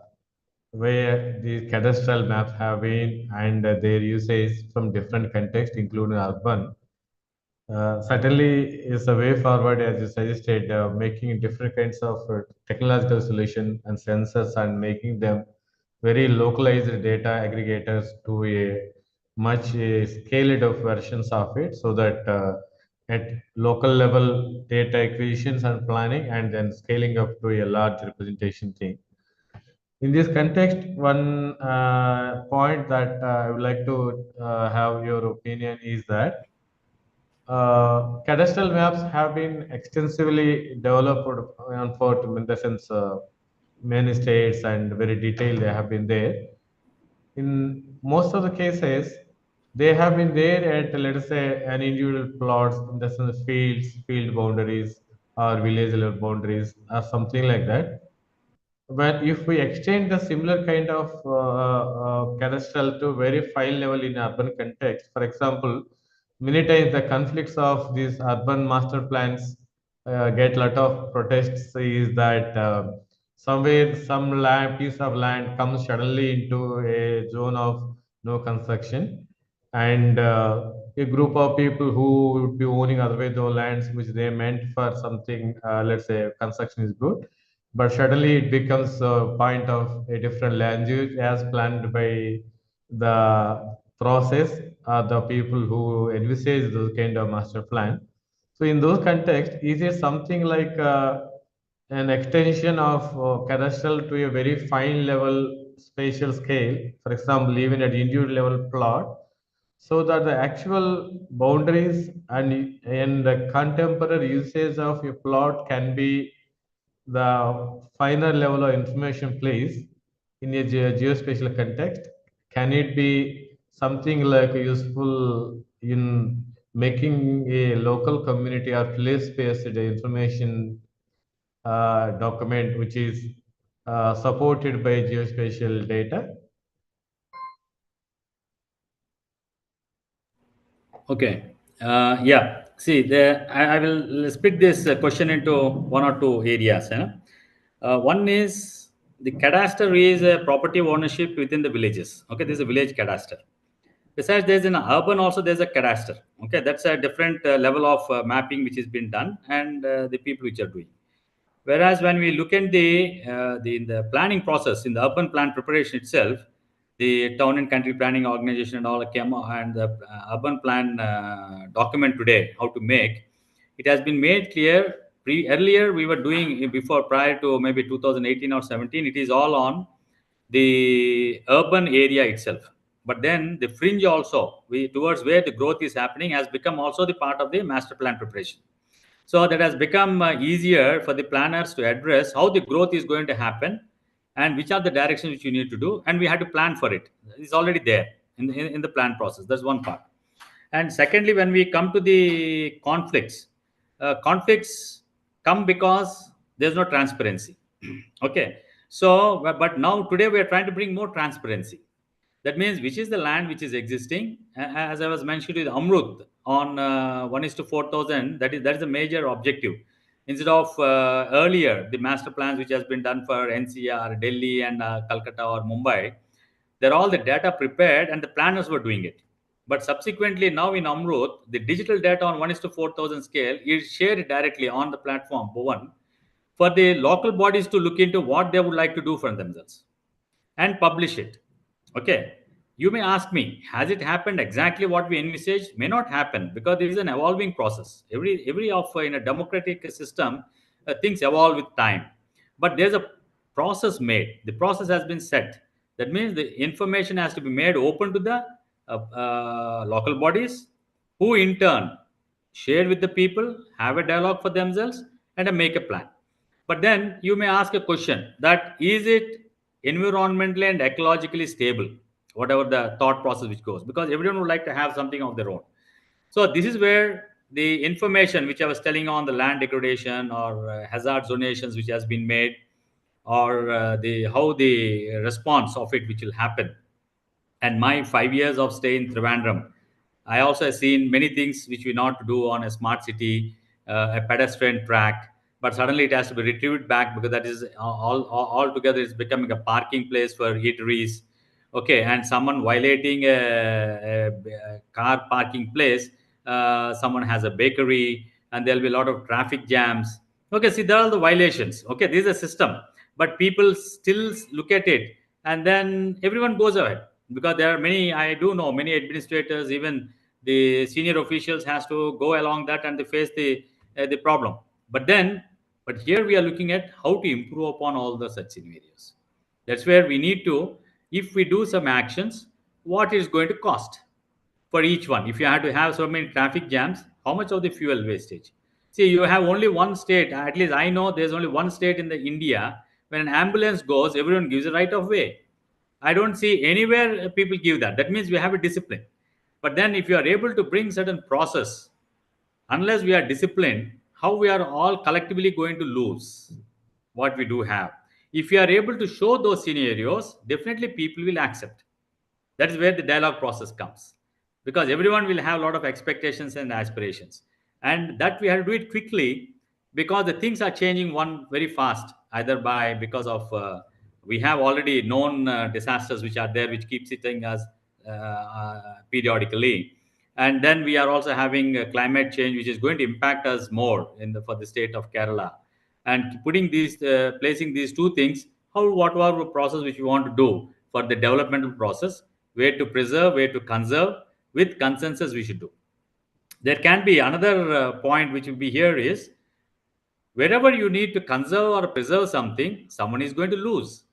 way the cadastral maps have been and their usage from different contexts, including urban. Certainly is a way forward, as you suggested, making different kinds of technological solution and sensors and making them very localized data aggregators to a much scaled up versions of it, so that at local level data acquisitions and planning, and then scaling up to a large representation thing. In this context, one point that I would like to have your opinion is that cadastral maps have been extensively developed on for, in the sense, many states, and very detailed they have been there. In most of the cases, they have been there at, let us say, an individual plots, in the sense fields, field boundaries, or village level boundaries, or something like that. But if we extend the similar kind of cadastral to very file level in urban context, for example, many times the conflicts of these urban master plans get a lot of protests is that somewhere some piece of land comes suddenly into a zone of no construction, and a group of people who would be owning otherwise those lands which they meant for something, let's say construction is good, but suddenly it becomes a point of a different land use as planned by the process, the people who envisage those kind of master plan. So in those contexts, is it something like an extension of cadastral to a very fine level spatial scale, for example, even at individual level plot, so that the actual boundaries and the contemporary usage of a plot can be the finer level of information place in a geospatial context? Can it be something like useful in making a local community or place-based information document which is supported by geospatial data? Okay. Yeah. See, I will split this question into one or two areas. One is the cadastre is a property ownership within the villages. Okay, this is a village cadastre. Besides, there's an urban also, there's a cadastre. Okay, that's a different level of mapping which has been done, and the people which are doing. Whereas when we look at the planning process in the urban plan preparation itself, the town and country planning organization and all came and the urban plan document today, how to make, it has been made clear. Earlier we were doing before prior to maybe 2018 or 17, it is all on the urban area itself. But then the fringe also, towards where the growth is happening, has become also the part of the master plan preparation. So that has become easier for the planners to address how the growth is going to happen and which are the directions which you need to do. And we had to plan for it. It's already there in the plan process. That's one part. And secondly, when we come to the conflicts, conflicts come because there's no transparency. Okay. So, but now today we are trying to bring more transparency. That means which is the land which is existing. As I was mentioning with Amrut on 1:4,000, that is a major objective. Instead of earlier, the master plans which has been done for NCR, Delhi and Calcutta or Mumbai, they're all the data prepared and the planners were doing it. But subsequently now in Amrut, the digital data on 1:4,000 scale is shared directly on the platform, Bhuvan, for the local bodies to look into what they would like to do for themselves and publish it. Okay. You may ask me, has it happened exactly what we envisaged? May not happen because there is an evolving process. Every of in a democratic system, things evolve with time. But there's a process made. The process has been set. That means the information has to be made open to the local bodies, who in turn share with the people, have a dialogue for themselves, and make a plan. But then you may ask a question that is it environmentally and ecologically stable, whatever the thought process which goes, because everyone would like to have something of their own. So this is where the information which I was telling on the land degradation or hazard zonations which has been made, or how the response of it which will happen. And my 5 years of stay in Trivandrum, I also have seen many things which we not do on a smart city, a pedestrian track, but suddenly it has to be retrieved back because that is all together is becoming a parking place for eateries. Okay, and someone violating a car parking place, someone has a bakery, and there'll be a lot of traffic jams. Okay, see, there are the violations. Okay, this is a system, but people still look at it, and then everyone goes ahead because there are many. I do know many administrators, even the senior officials, has to go along that and they face the problem. But here we are looking at how to improve upon all the such scenarios. That's where we need to, if we do some actions, what is going to cost for each one. If you had to have so many traffic jams, how much of the fuel wastage? See, you have only one state, at least I know there's only one state in the India, when an ambulance goes, everyone gives a right of way. I don't see anywhere people give that. That means we have a discipline. But then if you are able to bring certain process, unless we are disciplined, how we are all collectively going to lose what we do have. If you are able to show those scenarios, definitely people will accept. That is where the dialogue process comes, because everyone will have a lot of expectations and aspirations, and that we have to do it quickly because the things are changing one very fast, either because of we have already known disasters which are there which keep hitting us periodically, and then we are also having climate change which is going to impact us more for the state of Kerala, and putting these placing these two things, whatever process which we want to do for the developmental process, where to preserve, where to conserve, with consensus we should do. There can be another point which will be here is, wherever you need to conserve or preserve something, someone is going to lose.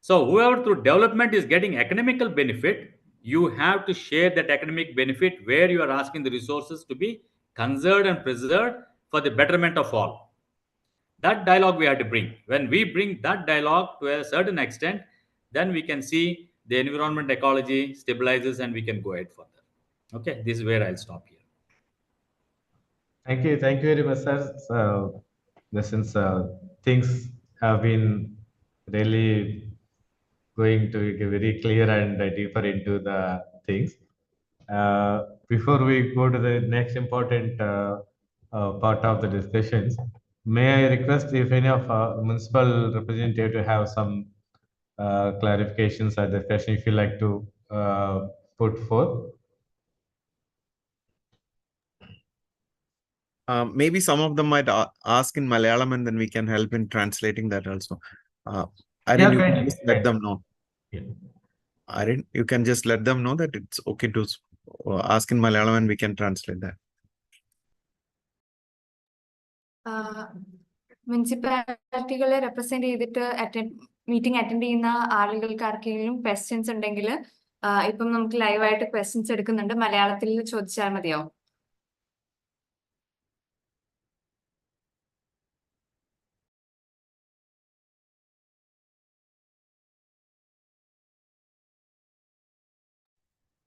So whoever through development is getting economical benefit, you have to share that economic benefit where you are asking the resources to be conserved and preserved for the betterment of all. That dialogue we have to bring. When we bring that dialogue to a certain extent, then we can see the environment ecology stabilizes and we can go ahead further. Okay, this is where I'll stop here. Thank you very much, sir. So, since things have been really going to get very clear and deeper into the things. Before we go to the next important part of the discussions, may I request if any of municipal representative have some clarifications or discussion, if you like to put forth. Maybe some of them might ask in Malayalam, and then we can help in translating that also. Aryan, you can just let them know. Yeah. Aryan, you can just let them know that it's okay to ask in Malayalam, and we can translate that. മുനിസിപ്പാലിറ്റികളെ represent ചെയ്തിട്ട് meeting attend ചെയ്യുന്ന ആളുകൾക്ക് ആർക്കെങ്കിലും questions ഉണ്ടെങ്കിൽ ഇപ്പം നമുക്ക് ലൈവായിട്ട് questions എടുക്കുന്നുണ്ട്. മലയാളത്തിൽ ചോദിച്ചാൽ മതിയോ?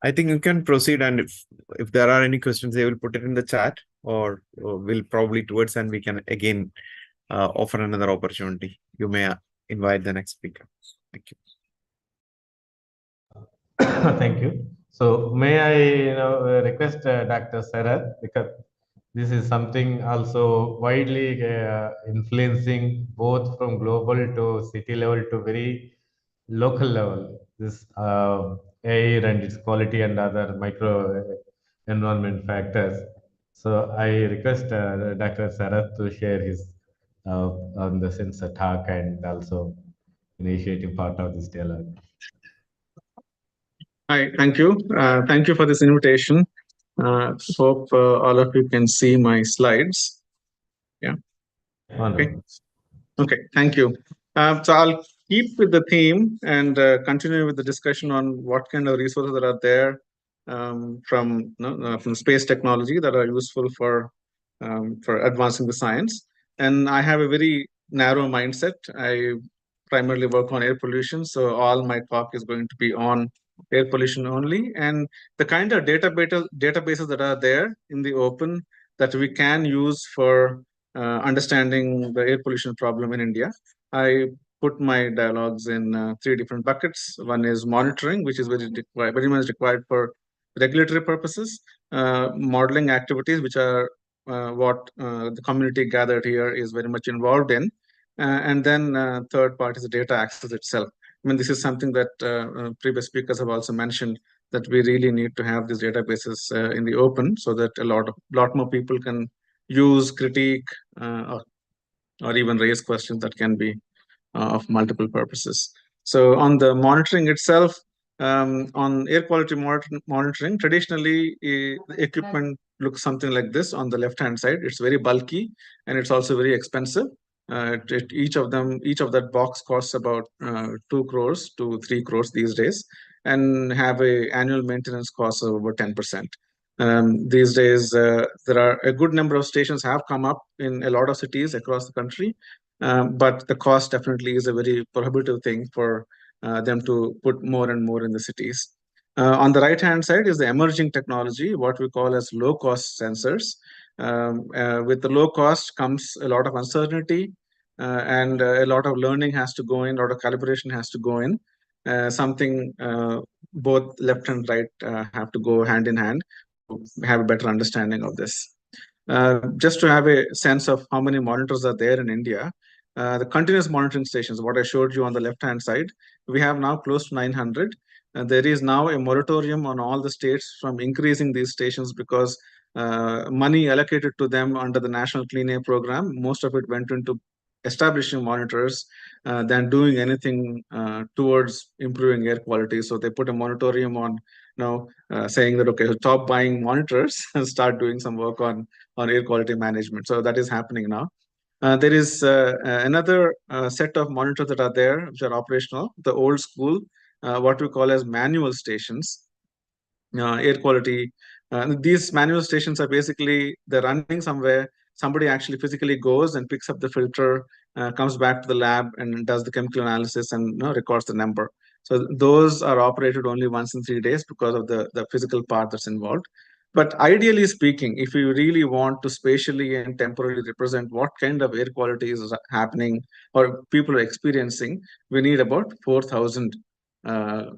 I think you can proceed, and if there are any questions, they will put it in the chat, or we'll probably towards, and we can again offer another opportunity. You may invite the next speaker. Thank you. Thank you. So may I request Dr. Sarath, because this is something also widely influencing both from global to city level to very local level, this air and its quality and other micro environment factors. So I request Dr. Sarath to share his on the sensor talk and also initiative part of this dialogue. Hi, thank you. Thank you for this invitation. Hope all of you can see my slides. Yeah. Wonderful. Okay, thank you. So I'll keep with the theme and continue with the discussion on what kind of resources that are there from space technology that are useful for advancing the science. And I have a very narrow mindset. I primarily work on air pollution, so all my talk is going to be on air pollution only, and the kind of databases that are there in the open that we can use for understanding the air pollution problem in India. I put my dialogues in 3 different buckets. One is monitoring, which is very much required for regulatory purposes, modeling activities, which are what the community gathered here is very much involved in, and then third part is the data access itself. I mean, this is something that previous speakers have also mentioned, that we really need to have these databases in the open, so that a lot more people can use, critique, or even raise questions that can be of multiple purposes. So on the monitoring itself, on air quality monitoring, traditionally the equipment looks something like this on the left-hand side. It's very bulky and it's also very expensive. Each of that box costs about 2 crores to 3 crores these days, and have a annual maintenance cost of over 10%. These days, there are a good number of stations have come up in a lot of cities across the country, but the cost definitely is a very prohibitive thing for them to put more and more in the cities. On the right-hand side is the emerging technology, what we call as low-cost sensors. With the low cost comes a lot of uncertainty, and a lot of learning has to go in, a lot of calibration has to go in. Something both left and right have to go hand in hand to have a better understanding of this. Just to have a sense of how many monitors are there in India, the continuous monitoring stations, what I showed you on the left-hand side, we have now close to 900. There is now a moratorium on all the states from increasing these stations, because money allocated to them under the National Clean Air Program, most of it went into establishing monitors than doing anything towards improving air quality. So they put a moratorium on now, saying that, okay, stop buying monitors and start doing some work on air quality management. So that is happening now. There is another set of monitors that are there, which are operational, the old school, what we call as manual stations, air quality. These manual stations are basically, they're running somewhere. Somebody actually physically goes and picks up the filter, comes back to the lab and does the chemical analysis and records the number. So those are operated only once in 3 days because of the physical part that's involved. But ideally speaking, if you really want to spatially and temporally represent what kind of air quality is happening or people are experiencing, we need about 4,000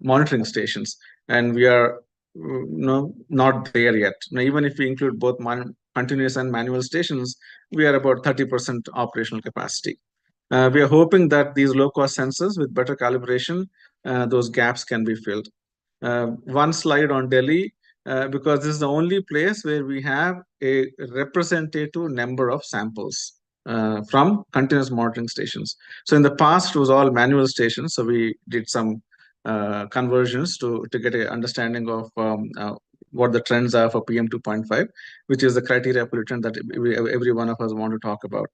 monitoring stations. And we are not there yet. Now, even if we include both continuous and manual stations, we are about 30% operational capacity. We are hoping that these low-cost sensors with better calibration, those gaps can be filled. one slide on Delhi, because this is the only place where we have a representative number of samples from continuous monitoring stations. So in the past, it was all manual stations. So we did some conversions to get an understanding of what the trends are for PM 2.5, which is the criteria pollutant that every one of us want to talk about.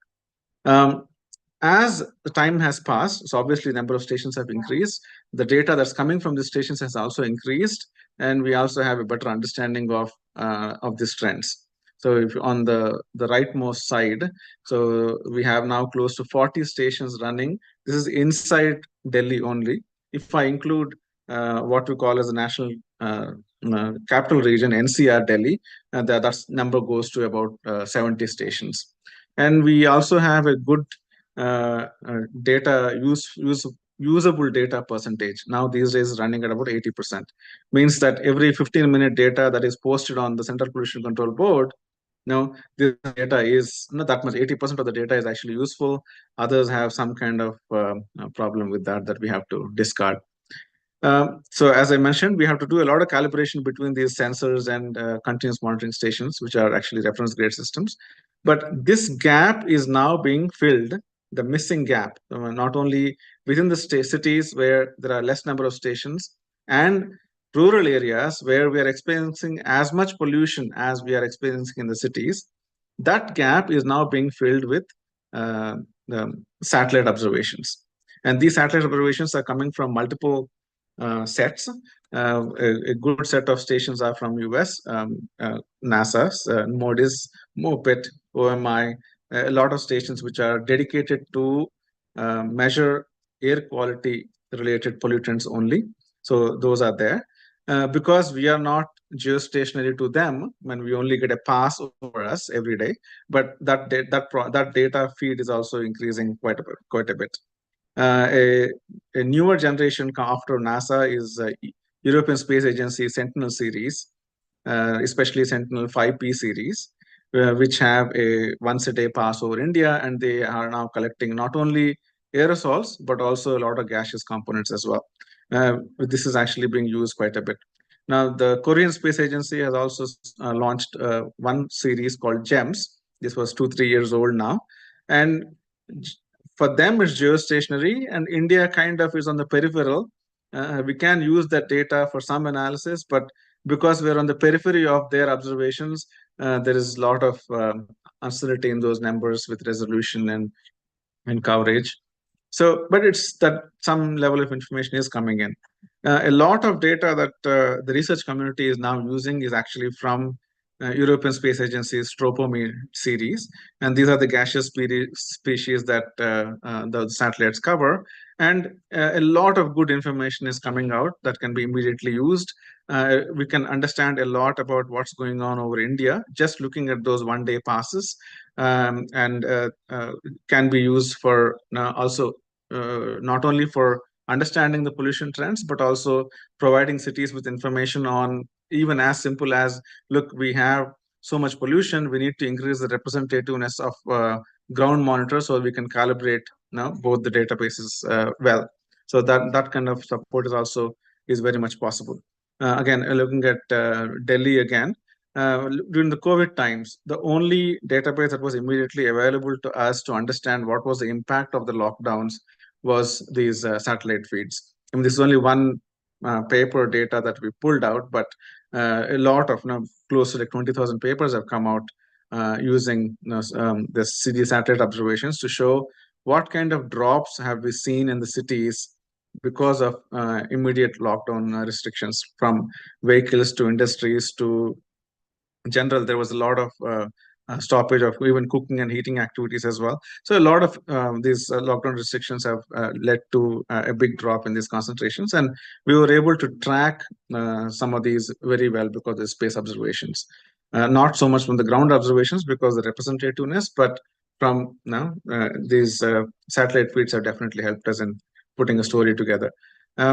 As the time has passed, so obviously the number of stations have increased. The data that's coming from the stations has also increased, and we also have a better understanding of these trends. So if on the rightmost side, so we have now close to 40 stations running. This is inside Delhi only. If I include what we call as the national capital region, NCR Delhi, that number goes to about 70 stations. And we also have a good data usable data percentage. Now these days running at about 80%. Means that every 15-minute data that is posted on the Central Pollution Control Board, now this data is not that much. 80% of the data is actually useful. Others have some kind of problem with that we have to discard. So as I mentioned, we have to do a lot of calibration between these sensors and continuous monitoring stations, which are actually reference grade systems. But this gap is now being filled, the missing gap, not only within the cities where there are less number of stations, and rural areas where we are experiencing as much pollution as we are experiencing in the cities. That gap is now being filled with the satellite observations. And these satellite observations are coming from multiple sets. A good set of stations are from US, NASA's, MODIS, MOPET, OMI, a lot of stations which are dedicated to measure air quality related pollutants only. So those are there. Because we are not geostationary to them, when we only get a pass over us every day, but that data feed is also increasing quite a bit. A newer generation after NASA is European Space Agency Sentinel series, especially Sentinel 5P series, which have a once-a-day pass over India, and they are now collecting not only aerosols, but also a lot of gaseous components as well. This is actually being used quite a bit. Now, the Korean Space Agency has also launched one series called GEMS. This was 2-3 years old now. And for them, it's geostationary, and India kind of is on the peripheral. We can use that data for some analysis, but because we're on the periphery of their observations, there is a lot of uncertainty in those numbers with resolution and coverage. So, but it's that some level of information is coming in. A lot of data that the research community is now using is actually from European Space Agency's Tropomi series, and these are the gaseous species that the satellites cover. And a lot of good information is coming out that can be immediately used. We can understand a lot about what's going on over India just looking at those one-day passes, and can be used for also not only for understanding the pollution trends, but also providing cities with information on even as simple as, look, we have so much pollution, we need to increase the representativeness of ground monitors so we can calibrate both the databases well. So that kind of support is very much possible. Again, looking at Delhi again, during the COVID times, the only database that was immediately available to us to understand what was the impact of the lockdowns was these satellite feeds. I mean, this is only one paper data that we pulled out, but a lot of close to like 20,000 papers have come out using the city satellite observations to show what kind of drops have we seen in the cities because of immediate lockdown restrictions, from vehicles to industries to general. There was a lot of stoppage of even cooking and heating activities as well. So a lot of these lockdown restrictions have led to a big drop in these concentrations, and we were able to track some of these very well because of the space observations. Not so much from the ground observations because of the representativeness, but from these satellite feeds have definitely helped us in putting a story together.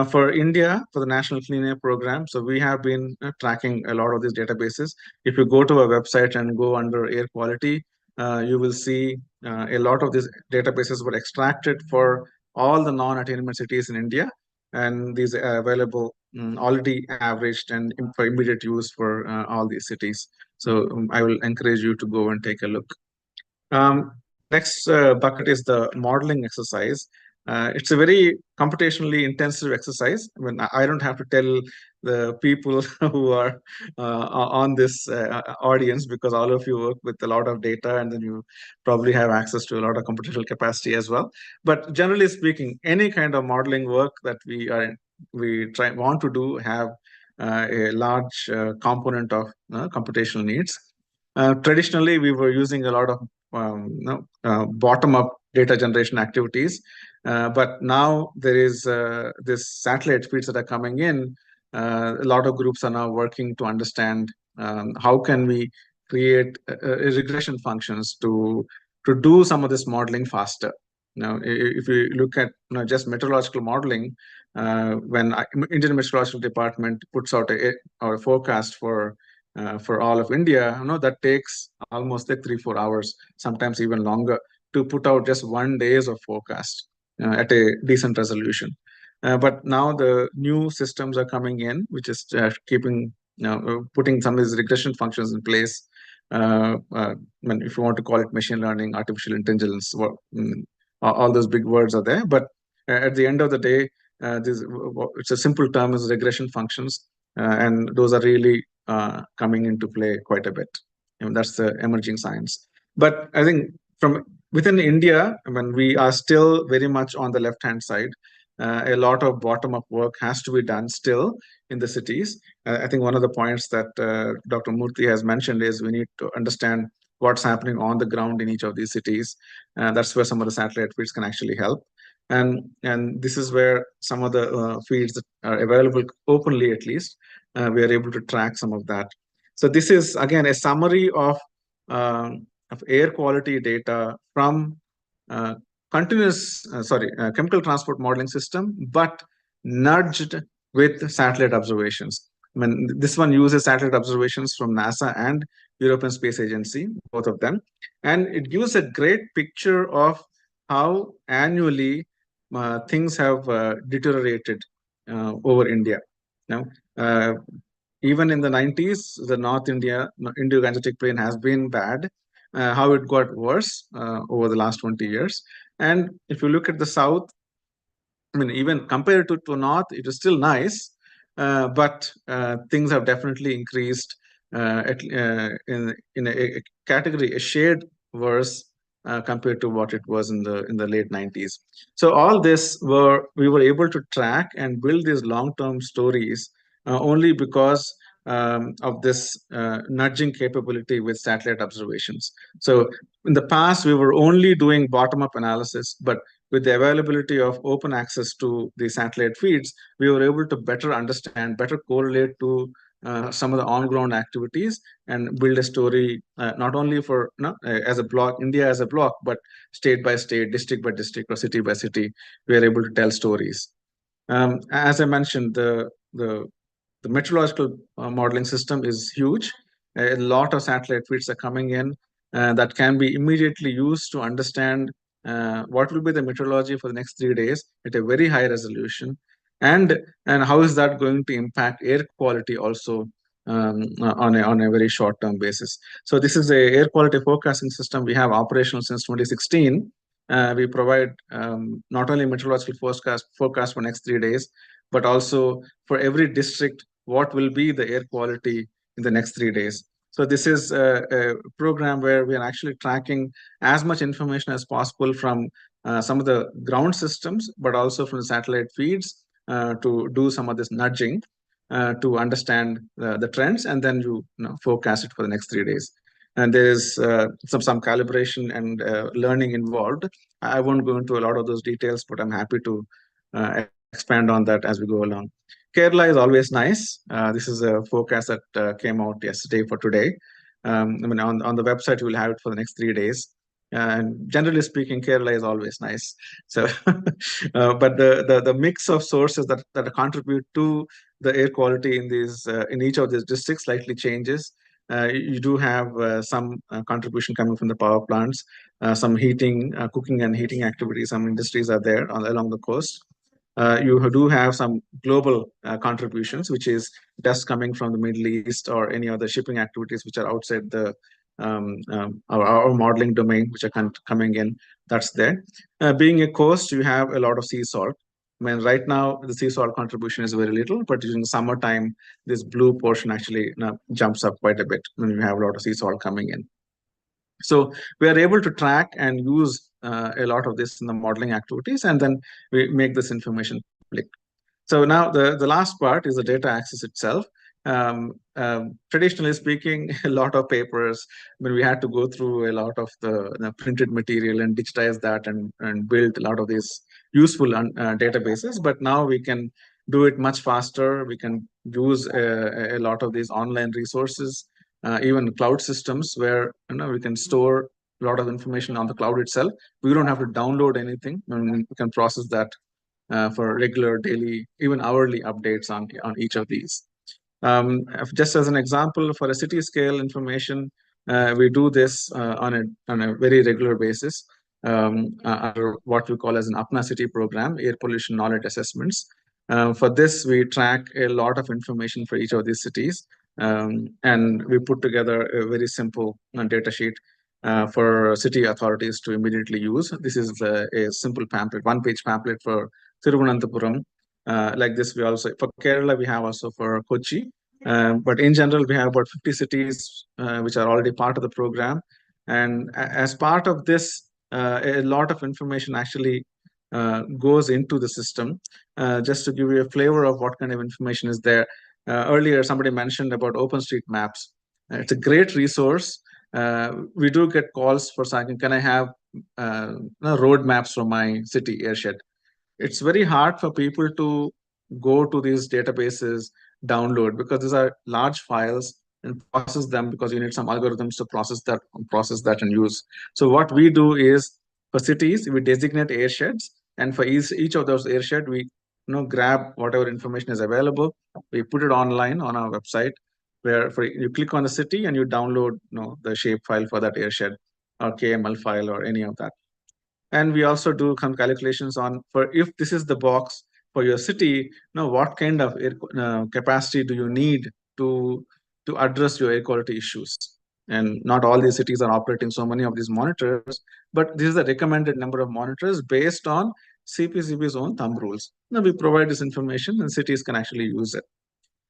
For India, for the National Clean Air Program, so we have been tracking a lot of these databases. If you go to our website and go under air quality, you will see a lot of these databases were extracted for all the non-attainment cities in India, and these are available already averaged and for immediate use for all these cities. So I will encourage you to go and take a look. Next bucket is the modeling exercise. It's a very computationally intensive exercise. I mean, I don't have to tell the people who are on this audience, because all of you work with a lot of data and then you probably have access to a lot of computational capacity as well. But generally speaking, any kind of modeling work that we want to do have a large component of computational needs. Traditionally, we were using a lot of bottom-up data generation activities, but now there is this satellite feeds that are coming in. A lot of groups are now working to understand how can we create regression functions to do some of this modeling faster. Now, if you look at just meteorological modeling, when Indian Meteorological Department puts out a forecast for all of India, that takes almost like 3-4 hours, sometimes even longer, to put out just 1 day's of forecast at a decent resolution. But now the new systems are coming in, which is putting some of these regression functions in place. If you want to call it machine learning, artificial intelligence, all those big words are there. But at the end of the day, it's a simple term is regression functions, and those are really coming into play quite a bit. That's the emerging science. But I think from within India, when we are still very much on the left-hand side, a lot of bottom-up work has to be done still in the cities. I think one of the points that Dr. Murthy has mentioned is we need to understand what's happening on the ground in each of these cities. That's where some of the satellite feeds can actually help. And this is where some of the feeds that are available openly, at least, we are able to track some of that. So this is, again, a summary of air quality data from chemical transport modeling system, but nudged with satellite observations. I mean, this one uses satellite observations from NASA and European Space Agency, both of them. And it gives a great picture of how annually things have deteriorated over India. Now, even in the 90s, the North Indo-Gangetic Plain has been bad. How it got worse over the last 20 years. And if you look at the South, I mean, even compared to North, it is still nice, but things have definitely increased in a category, a shade worse compared to what it was in the late 90s. So all this we were able to track and build these long-term stories only because of this nudging capability with satellite observations. So in the past, we were only doing bottom-up analysis, but with the availability of open access to the satellite feeds, we were able to better understand, better correlate to some of the on-ground activities and build a story, not only for as a block, India as a block, but state by state, district by district, or city by city. We are able to tell stories. As I mentioned, the meteorological modeling system is huge. A lot of satellite feeds are coming in that can be immediately used to understand what will be the meteorology for the next 3 days at a very high resolution, and how is that going to impact air quality also on a very short-term basis. So this is a air quality forecasting system we have operational since 2016. We provide not only meteorological forecast for next 3 days, but also for every district, what will be the air quality in the next 3 days. So this is a program where we are actually tracking as much information as possible from some of the ground systems, but also from the satellite feeds to do some of this nudging to understand the trends, and then you forecast it for the next 3 days. And there is some calibration and learning involved. I won't go into a lot of those details, but I'm happy to expand on that as we go along. Kerala is always nice. This is a forecast that came out yesterday for today. I mean, on the website, you will have it for the next 3 days. And generally speaking, Kerala is always nice. So, but the mix of sources that contribute to the air quality in each of these districts slightly changes. You do have some contribution coming from the power plants, some heating, cooking and heating activities. Some industries are there along the coast. You do have some global contributions, which is dust coming from the Middle East or any other shipping activities which are outside the our modeling domain, which are coming in. That's there. Being a coast, you have a lot of sea salt. I mean, right now the sea salt contribution is very little, but during the summertime, this blue portion actually jumps up quite a bit when you have a lot of sea salt coming in. So we are able to track and use a lot of this in the modeling activities, and then we make this information public. So now the last part is the data access itself. Traditionally speaking, a lot of papers, when we had to go through a lot of the printed material and digitize that and build a lot of these useful databases, but now we can do it much faster. We can use a lot of these online resources, even cloud systems where we can store a lot of information on the cloud itself. We don't have to download anything, and we can process that for regular, daily, even hourly updates on each of these. Just as an example, for a city scale information, we do this on a very regular basis under what we call as an Apna City program, air pollution knowledge assessments. For this, we track a lot of information for each of these cities, and we put together a very simple data sheet for city authorities to immediately use. This is a simple pamphlet, one-page pamphlet for Thiruvananthapuram. Like this, we also, for Kerala, we have also for Kochi. But in general, we have about 50 cities which are already part of the program. And as part of this, a lot of information actually goes into the system. Just to give you a flavor of what kind of information is there. Earlier, somebody mentioned about OpenStreetMaps. It's a great resource. We do get calls for saying, can I have road maps from my city airshed? It's very hard for people to go to these databases, download, because these are large files, and process them, because you need some algorithms to process that and use. So what we do is, for cities, we designate airsheds, and for each of those airshed, we grab whatever information is available. We put it online on our website, where you click on the city and you download the shape file for that airshed or KML file or any of that. And we also do some calculations on, for if this is the box for your city, what kind of air capacity do you need to address your air quality issues? And not all these cities are operating so many of these monitors, but this is the recommended number of monitors based on CPCB's own thumb rules. Now we provide this information and cities can actually use it.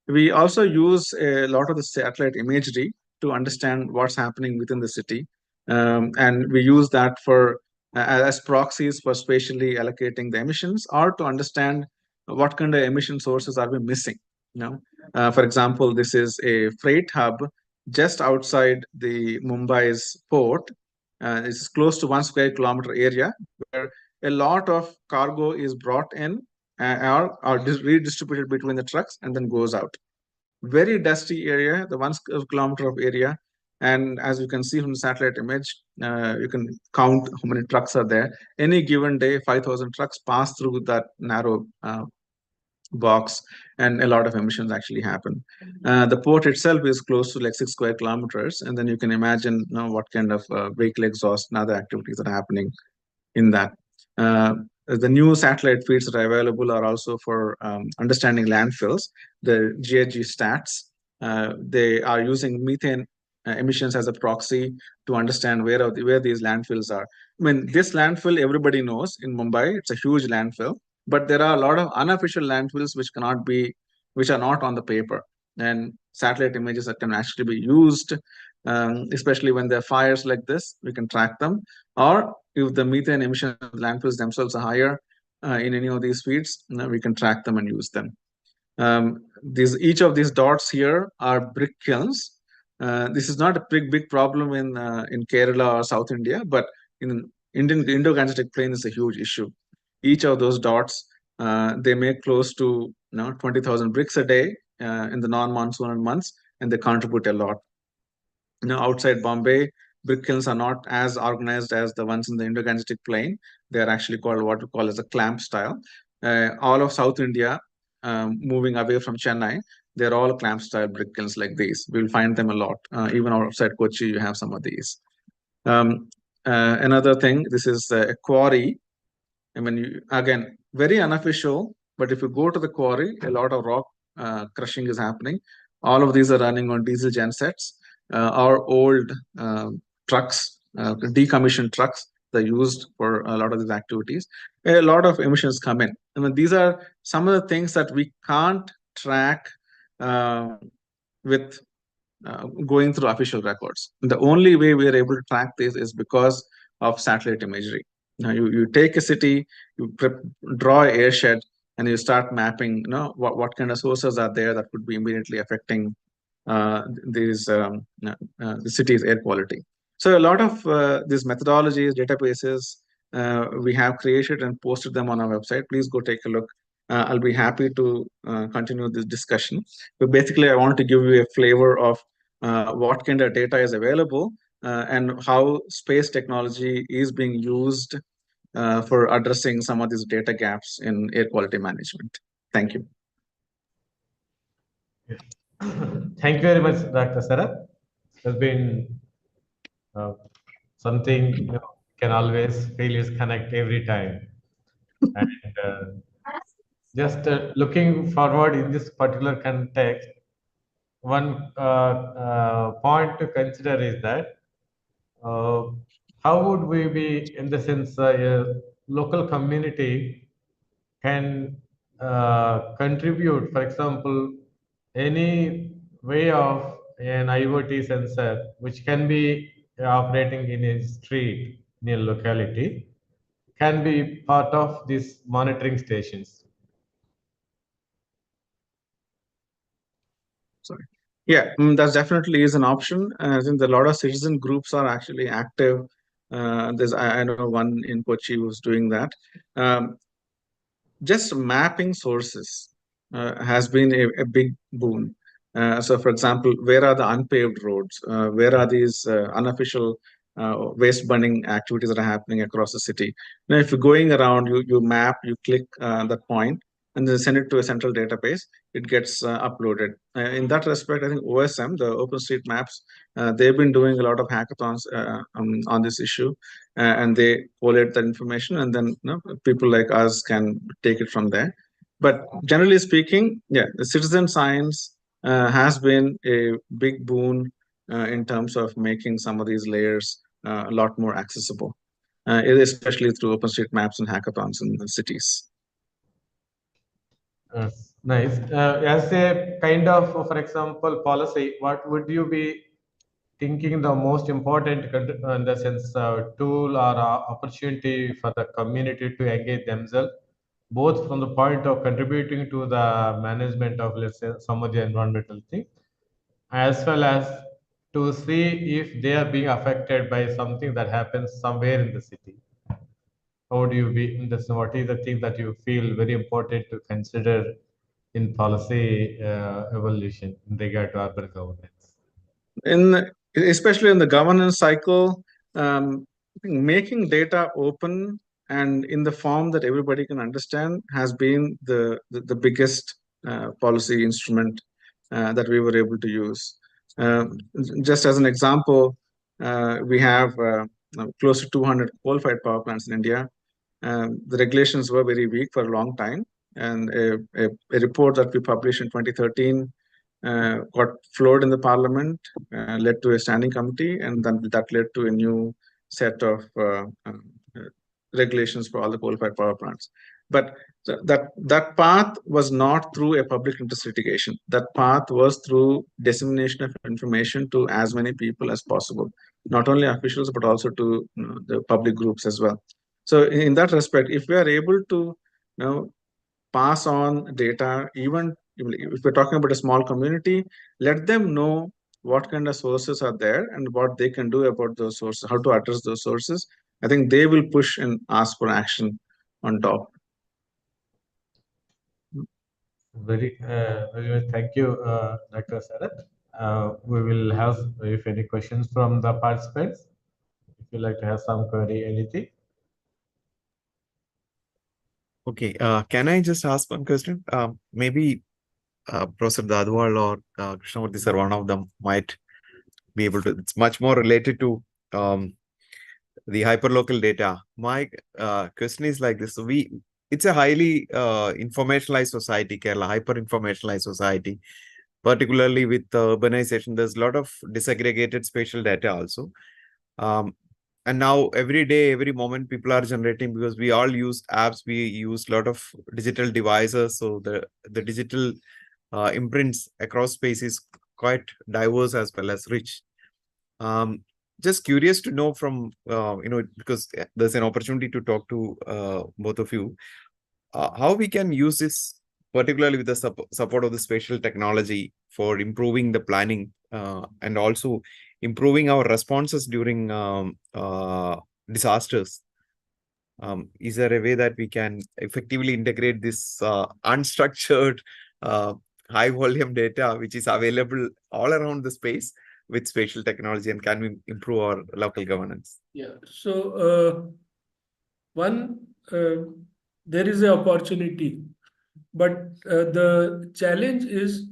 We also use a lot of the satellite imagery to understand what's happening within the city. And we use that for as proxies for spatially allocating the emissions, or to understand what kind of emission sources are we missing. For example, this is a freight hub just outside the Mumbai's port. It's close to 1 square kilometer area where a lot of cargo is brought in or redistributed between the trucks and then goes out. Very dusty area, the 1 kilometer of area. And as you can see from the satellite image, you can count how many trucks are there. Any given day, 5,000 trucks pass through that narrow box, and a lot of emissions actually happen. The port itself is close to like 6 square kilometers, and then you can imagine what kind of vehicle exhaust and other activities that are happening in that. The new satellite feeds that are available are also for understanding landfills. The GHG stats, they are using methane emissions as a proxy to understand where these landfills are. I mean, this landfill everybody knows in Mumbai, it's a huge landfill, but there are a lot of unofficial landfills which are not on the paper, and satellite images that can actually be used, especially when there are fires like this, we can track them. Or if the methane emission landfills themselves are higher in any of these feeds, we can track them and use them. Each of these dots here are brick kilns. This is not a big problem in Kerala or South India, but in Indo-Gangetic Plain is a huge issue. Each of those dots, they make close to 20,000 bricks a day in the non-monsoon months, and they contribute a lot. Outside Bombay, brick kilns are not as organized as the ones in the Indo-Gangetic Plain. They are actually called what we call as a clamp style. All of South India, moving away from Chennai, they're all clamp style brick kilns like these. We'll find them a lot. Even outside Kochi, you have some of these. Another thing, this is a quarry. I mean, again, very unofficial, but if you go to the quarry, a lot of rock crushing is happening. All of these are running on diesel gensets. Our old trucks, decommissioned trucks, they're used for a lot of these activities. A lot of emissions come in. I mean, these are some of the things that we can't track with going through official records. The only way we are able to track this is because of satellite imagery. Now, you take a city, you draw an airshed, and you start mapping, what kind of sources are there that could be immediately affecting the city's air quality. So a lot of these methodologies, databases, we have created and posted them on our website. Please go take a look. I'll be happy to continue this discussion. But basically, I want to give you a flavor of what kind of data is available and how space technology is being used for addressing some of these data gaps in air quality management. Thank you. Thank you very much, Dr. Sarath. It's been something can always feel is connect every time. And just looking forward in this particular context, one point to consider is that how would we be, in the sense, a local community can contribute, for example, any way of an IoT sensor which can be operating in a street near locality can be part of these monitoring stations. Sorry. Yeah, that definitely is an option. I think a lot of citizen groups are actually active. I know one in Kochi who's doing that. Just mapping sources has been a big boon. So, for example, where are the unpaved roads? Where are these unofficial waste burning activities that are happening across the city? Now, if you're going around, you map, you click that point, and then send it to a central database. It gets uploaded. In that respect, I think OSM, the OpenStreetMaps, they've been doing a lot of hackathons on this issue, and they collate that information, and then people like us can take it from there. But generally speaking, yeah, the citizen science has been a big boon in terms of making some of these layers a lot more accessible, especially through OpenStreetMaps and hackathons in the cities. Nice. As a kind of, for example, policy, what would you be thinking the most important in the sense tool or opportunity for the community to engage themselves, both from the point of contributing to the management of, let's say, some of the environmental things, as well as to see if they are being affected by something that happens somewhere in the city? How do you be in this? What is the thing that you feel very important to consider in policy evolution in regard to urban governance? Especially in the governance cycle, making data open and in the form that everybody can understand has been the biggest policy instrument that we were able to use. Just as an example, we have close to 200 qualified power plants in India. The regulations were very weak for a long time, and a report that we published in 2013 got floored in the parliament, led to a standing committee, and then that led to a new set of regulations for all the qualified power plants. But that path was not through a public interest litigation. That path was through dissemination of information to as many people as possible, not only officials, but also to the public groups as well. So in that respect, if we are able to pass on data, even if we're talking about a small community, let them know what kind of sources are there and what they can do about those sources, how to address those sources. I think they will push and ask for action on top. Very much. Thank you, Dr. Sarath. We will have, if any questions from the participants, if you like to have some query, anything. Okay, can I just ask one question? Maybe Professor Dadwal or Krishnamurthy sir, one of them might be able to. It's much more related to the hyperlocal data. My question is like this. So it's a highly informationalized society, Kerala, hyper-informationalized society, particularly with urbanization. There's a lot of disaggregated spatial data also. And now every day, every moment, people are generating, because we all use apps, we use a lot of digital devices. So the digital imprints across space is quite diverse as well as rich. Just curious to know from, because there's an opportunity to talk to both of you, how we can use this, particularly with the support of the spatial technology, for improving the planning and also improving our responses during disasters. Is there a way that we can effectively integrate this unstructured high volume data, which is available all around the space, with spatial technology, and can we improve our local governance? Yeah. So there is an opportunity, but the challenge is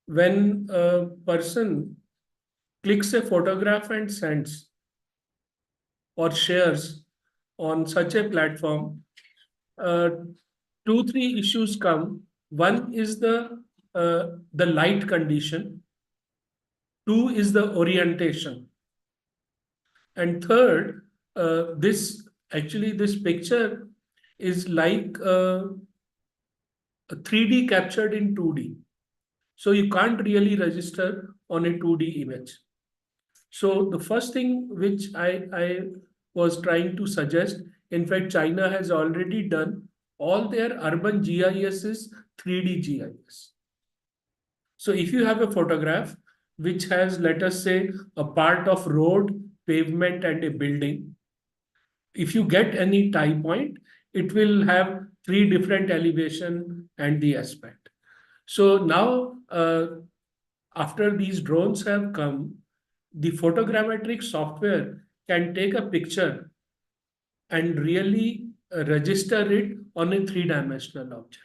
when a person clicks a photograph and sends or shares on such a platform, 2-3 issues come. One is the light condition. 2 is the orientation. And third, this picture is like a 3D captured in 2D. So you can't really register on a 2D image. So the first thing which I was trying to suggest, in fact, China has already done all their urban GIS is 3D GIS. So if you have a photograph which has, let us say, a part of road, pavement, and a building, if you get any tie point, it will have 3 different elevation and the aspect. So now, after these drones have come, the photogrammetric software can take a picture and really register it on a 3-dimensional object.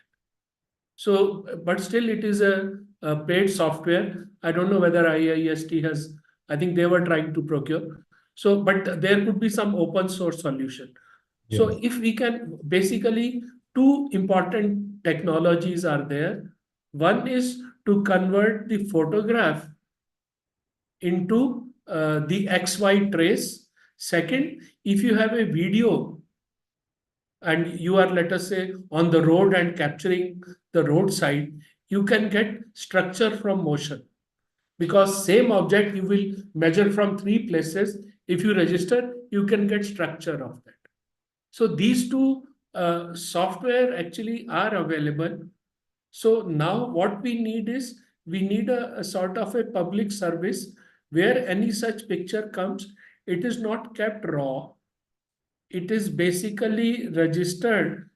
So, but still it is a paid software. I don't know whether IIST has, I think they were trying to procure. So, but there could be some open source solution. Yes. So if we can, basically 2 important technologies are there. One is to convert the photograph into the XY trace. Second, if you have a video and you are, let us say, on the road and capturing the roadside, you can get structure from motion, because same object you will measure from 3 places. If you register, you can get structure of that. So these 2 software actually are available. So now what we need is, we need a sort of a public service where any such picture comes, it is not kept raw. It is basically registered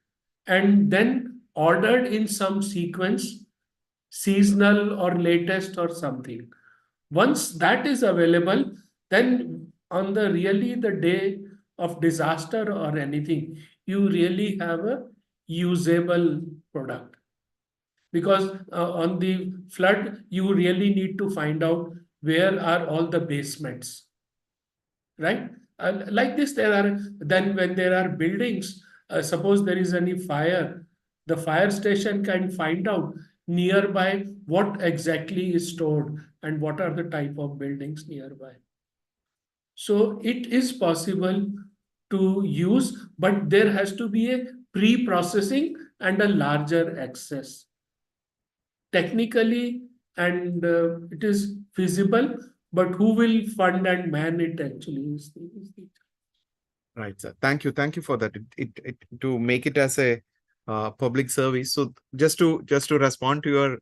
and then ordered in some sequence, seasonal or latest or something. Once that is available, then on the day of disaster or anything, you really have a usable product. Because on the flood, you really need to find out where are all the basements, right? Like this, then when there are buildings, suppose there is any fire, the fire station can find out nearby what exactly is stored and what are the type of buildings nearby. So it is possible to use, but there has to be a pre-processing and a larger access. Technically, and it is feasible, but who will fund and man it actually is the Right, sir. Thank you for that. It to make it as a public service. So just to respond to your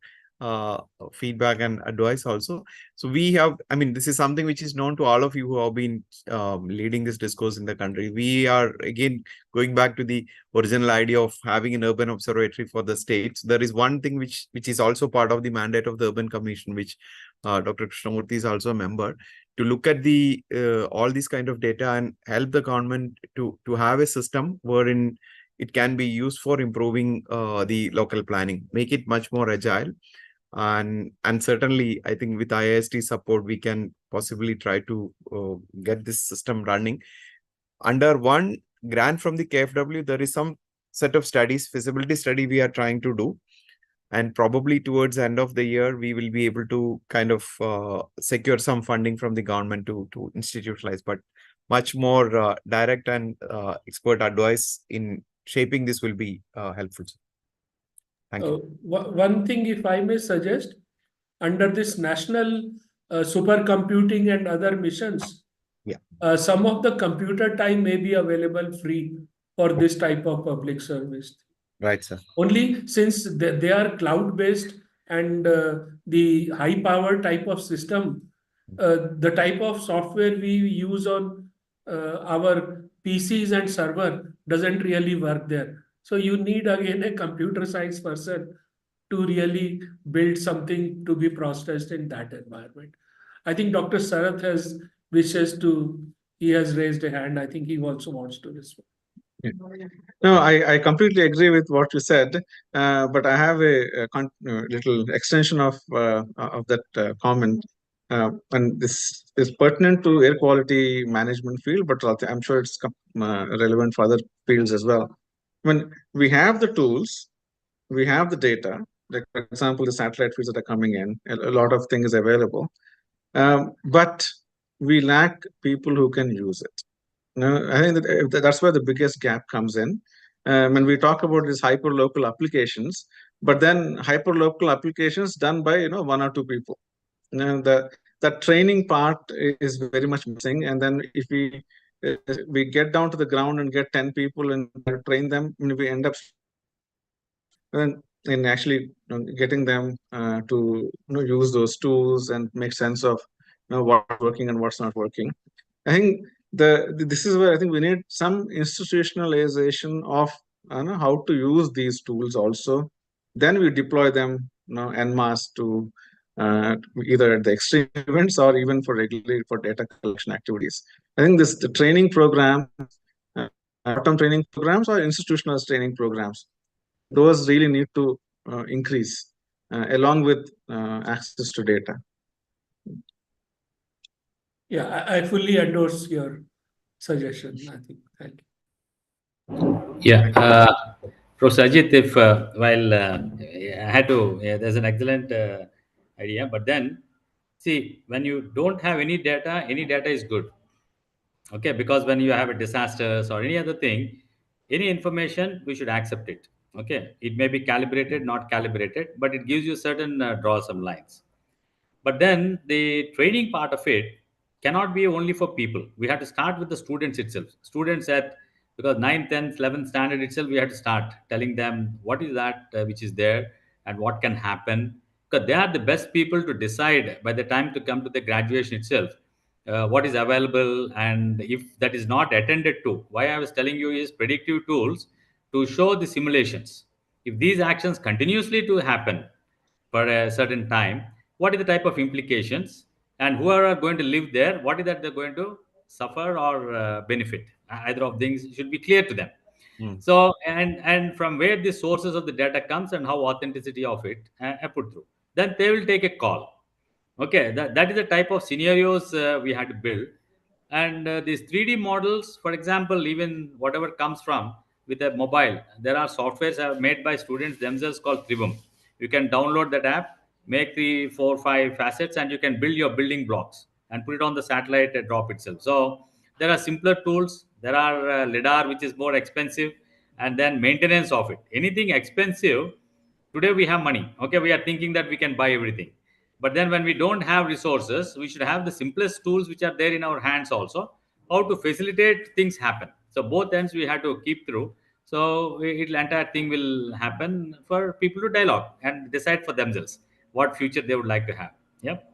feedback and advice also. So we have, I mean, this is something which is known to all of you who have been leading this discourse in the country. We are again going back to the original idea of having an urban observatory for the states. There is one thing which is also part of the mandate of the Urban Commission, which Dr. Krishnamurthy is also a member, to look at the all these kind of data and help the government to have a system wherein it can be used for improving the local planning, make it much more agile. And certainly, I think with IIST support, we can possibly try to get this system running. under one grant from the KFW, there is some set of studies, feasibility study we are trying to do. And probably towards the end of the year, we will be able to kind of secure some funding from the government to institutionalize, but much more direct and expert advice in shaping this will be helpful. Thank you. One thing, if I may suggest, under this national supercomputing and other missions, some of the computer time may be available free for this type of public service. Right, sir. Only since they are cloud-based and the high-power type of system, the type of software we use on our PCs and server doesn't really work there. So you need again a computer science person to really build something to be processed in that environment. I think Dr. Sarath he has raised a hand. I think he also wants to respond. No, I completely agree with what you said, but I have a little extension of that comment. And this is pertinent to air quality management field, but I'm sure it's relevant for other fields as well. When we have the tools, we have the data, like for example, the satellite feeds that are coming in, a lot of things available, but we lack people who can use it. No, I think that's where the biggest gap comes in. When we talk about these hyper-local applications, but then hyper-local applications done by one or two people. The training part is very much missing. And then if we get down to the ground and get 10 people and train them, we end up in actually getting them to use those tools and make sense of what's working and what's not working. I think this is where I think we need some institutionalization of how to use these tools also. Then we deploy them en masse to either at the extreme events or even for regularly for data collection activities. I think the training program, short-term training programs or institutionalized training programs, those really need to increase along with access to data. Yeah, I fully endorse your suggestion. I think. Thank you. Yeah, Professor Ajit, if I had to, there's an excellent idea, but then see, when you don't have any data is good. Okay, because when you have a disasters or any other thing, any information, we should accept it. Okay, it may be calibrated, not calibrated, but it gives you certain draw some lines. But then the training part of it cannot be only for people. We have to start with the students itself. Students because 9th, 10th, 11th standard itself, we have to start telling them what is that which is there and what can happen. Because they are the best people to decide by the time to come to the graduation itself, what is available. And if that is not attended to, why I was telling you is predictive tools to show the simulations. If these actions continuously to happen for a certain time, what is the type of implications, and who are going to live there, what is that they're going to suffer or benefit? Either of things should be clear to them. So and from where the sources of the data comes and how authenticity of it are put through, then they will take a call. Okay, that is the type of scenarios we had to build. And these 3D models, for example, even whatever comes from with a mobile, there are softwares made by students themselves called Trivum. You can download that app, make 3, 4, 5 facets, and you can build your building blocks and put it on the satellite and drop itself. So there are simpler tools. There are LiDAR, which is more expensive, and then maintenance of it. Anything expensive, today we have money. Okay, we are thinking that we can buy everything. But then when we don't have resources, we should have the simplest tools which are there in our hands also, how to facilitate things happen. So both ends we have to keep through. So entire thing will happen for people to dialogue and decide for themselves what future they would like to have. Yep.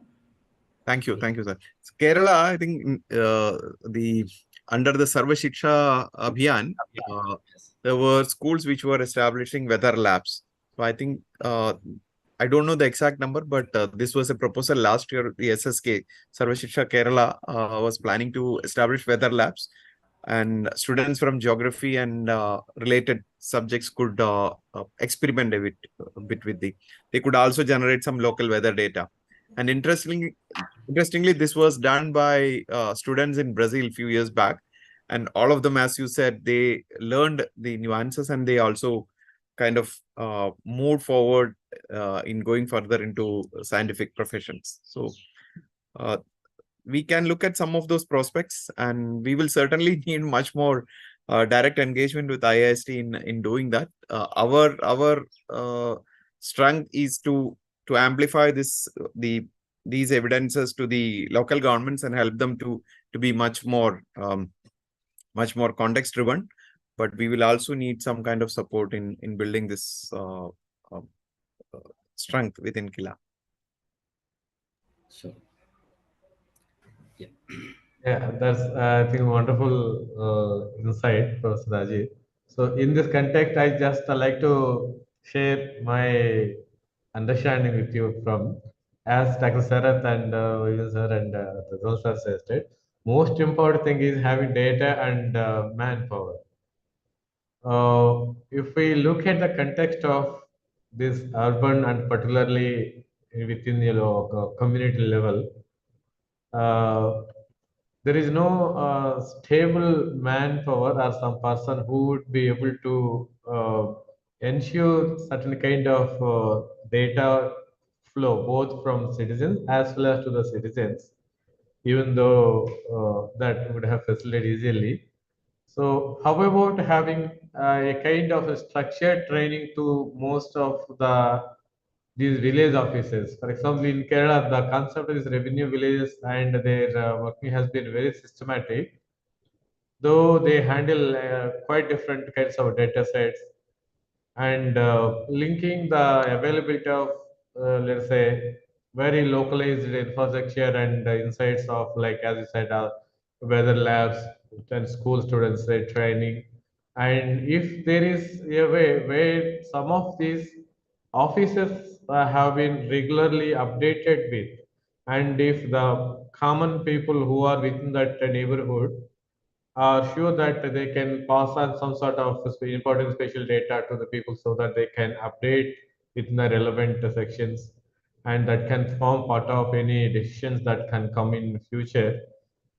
Thank you, sir. Kerala, I think under the Sarva Shiksha Abhiyan, there were schools which were establishing weather labs. So I think I don't know the exact number, but this was a proposal last year. The SSK Sarva Shiksha Kerala was planning to establish weather labs, and students from geography and related subjects could experiment a bit with they could also generate some local weather data. And interestingly, this was done by students in Brazil a few years back. and all of them, as you said, they learned the nuances and they also kind of moved forward in going further into scientific professions. So we can look at some of those prospects, and we will certainly need much more direct engagement with IIST in doing that. Our strength is to amplify these evidences to the local governments and help them to be much more context driven. But we will also need some kind of support in building this strength within Kila. So, yeah. Yeah, that's I think wonderful insight, Professor Rajiv. So in this context, I just like to share my understanding with you from, as Dr. Sarath and Vivian sir and those sir suggested, most important thing is having data and manpower. If we look at the context of this urban and particularly within the community level, there is no stable manpower or some person who would be able to ensure certain kind of data flow both from citizens as well as to the citizens, even though that would have facilitated easily. So how about having a kind of a structured training to most of these village offices? For example, in Kerala, the concept is revenue villages and their working has been very systematic, though they handle quite different kinds of data sets and linking the availability of, let's say, very localized infrastructure and insights of, like, as you said, weather labs and school students training. And if there is a way where some of these offices have been regularly updated with, and if the common people who are within that neighborhood are sure that they can pass on some sort of important spatial data to the people so that they can update within the relevant sections, and that can form part of any decisions that can come in future.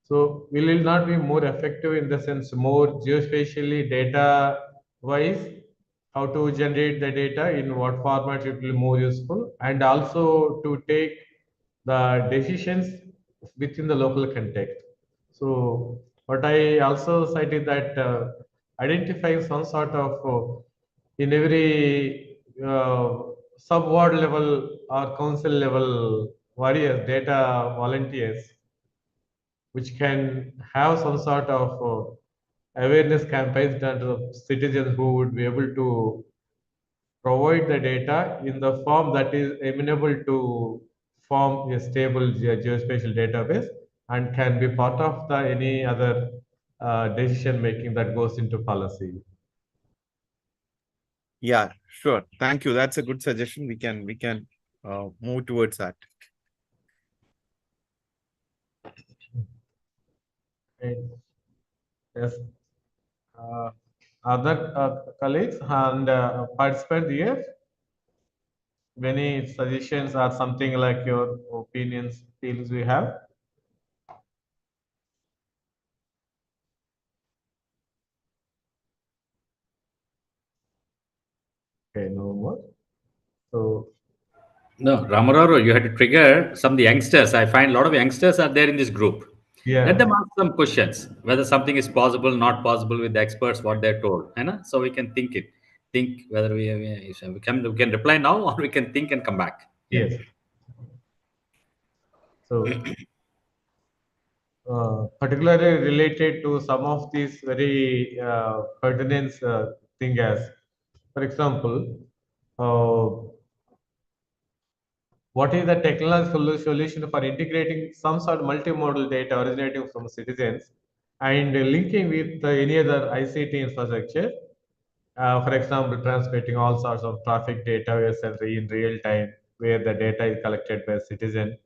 So will it not be more effective in the sense more geospatially data wise, how to generate the data, in what format it will be more useful, and also to take the decisions within the local context. So what I also cited that identifying some sort of in every sub-ward level or council level warriors, data volunteers, which can have some sort of awareness campaigns done to the citizens who would be able to provide the data in the form that is amenable to form a stable geospatial database and can be part of the any other decision making that goes into policy. Yeah, sure. Thank you. That's a good suggestion. We can move towards that. Yes. Other colleagues and participants here, any suggestions or something like your opinions, feelings we have? Okay, no more. So No, Ramararo, you had to trigger some of the youngsters. I find a lot of youngsters are there in this group. yeah, Let them ask some questions, whether something is possible, not possible with the experts, what they're told. You know? So we can think whether we can reply now or we can think and come back. yes. So particularly related to some of these very pertinent thing, as for example, what is the technological solution for integrating some sort of multimodal data originating from citizens and linking with any other ICT infrastructure? For example, transmitting all sorts of traffic data in real time, where the data is collected by a citizen,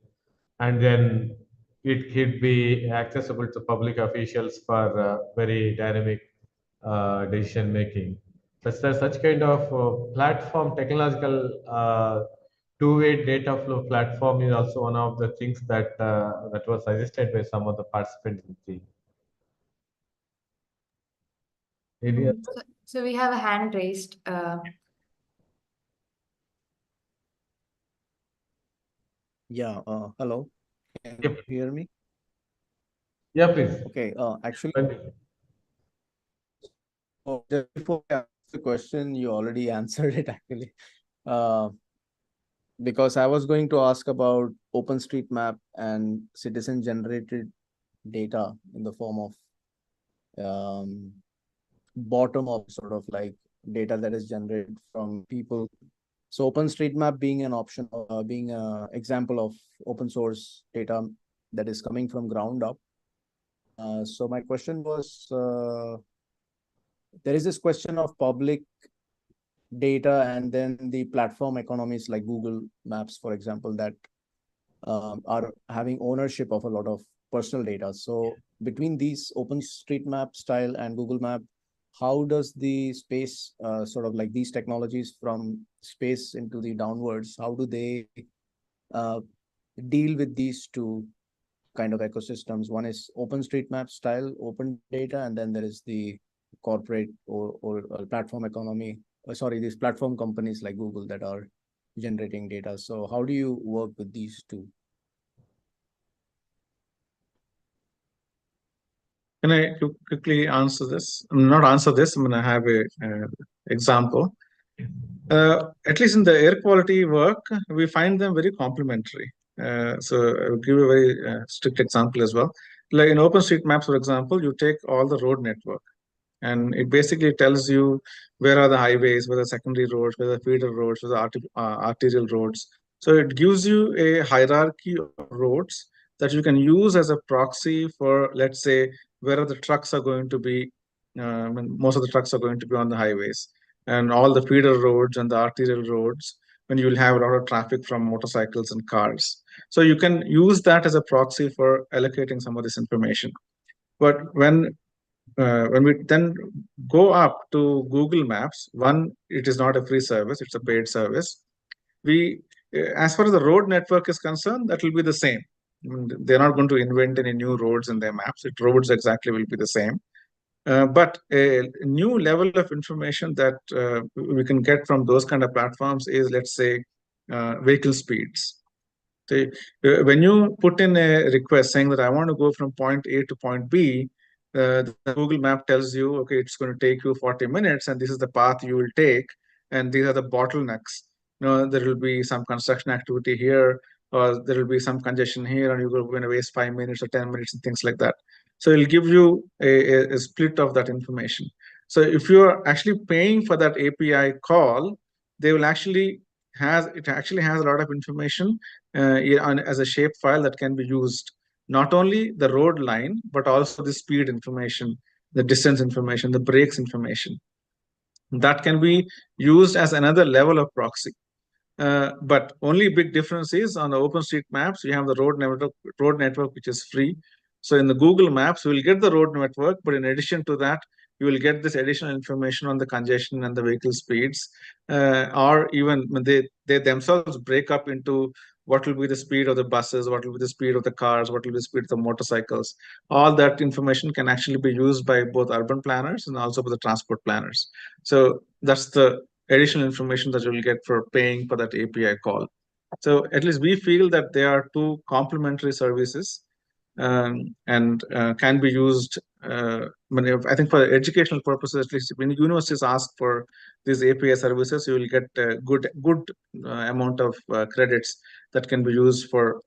and then it could be accessible to public officials for very dynamic decision making. Such kind of platform, technological two-way data flow platform is also one of the things that that was suggested by some of the participants in the Any So we have a hand raised. Yeah, hello. Can Yep. you hear me? Yeah, please. Okay, actually, Continue. just before I ask the question, you already answered it actually. Uh, because I was going to ask about OpenStreetMap and citizen generated data in the form of bottom of sort of like data that is generated from people. So OpenStreetMap being an option, being an example of open source data that is coming from ground up. So my question was, there is this question of public data and then the platform economies like Google Maps, for example, that are having ownership of a lot of personal data. So between these OpenStreetMap style and Google Map, how does the space sort of like these technologies from space into the downwards, how do they deal with these two kind of ecosystems? One is OpenStreetMap style open data, and then there is the corporate or platform economy. Sorry, these platform companies like Google that are generating data. So how do you work with these two? Can I quickly answer this? Not answer this. I'm going to have a example. At least in the air quality work, we find them very complementary. So I'll give a very strict example as well. Like in OpenStreetMaps, for example, you take all the road network, and it basically tells you where are the highways, where the secondary roads, where the feeder roads, where the arterial roads. So it gives you a hierarchy of roads that you can use as a proxy for, let's say, where the trucks are going to be. When most of the trucks are going to be on the highways, and all the feeder roads and the arterial roads, when you will have a lot of traffic from motorcycles and cars. So you can use that as a proxy for allocating some of this information. But when we then go up to Google Maps, one, it is not a free service, it's a paid service. As far as the road network is concerned, that will be the same. I mean, they're not going to invent any new roads in their maps. Roads exactly will be the same. But a new level of information that we can get from those kind of platforms is, let's say, vehicle speeds. So, when you put in a request saying that I want to go from point A to point B, the Google Map tells you, okay, it's going to take you 40 minutes, and this is the path you will take, and these are the bottlenecks. There will be some construction activity here, or there will be some congestion here, and you're going to waste 5 minutes or 10 minutes and things like that. So it'll give you a split of that information. So if you're actually paying for that API call, they will actually has a lot of information as a shape file that can be used, not only the road line, but also the speed information, the distance information, the brakes information. That can be used as another level of proxy. But only big difference is on the OpenStreetMaps, you have the road network, which is free. So in the Google Maps, you will get the road network, but in addition to that, you will get this additional information on the congestion and the vehicle speeds, or even when they themselves break up into what will be the speed of the buses, what will be the speed of the cars, what will be the speed of the motorcycles. All that information can actually be used by both urban planners and also by the transport planners. So that's the additional information that you'll get for paying for that API call. So at least we feel that they are two complementary services, and can be used. I think for educational purposes, at least when universities ask for these API services, you will get a good amount of credits that can be used for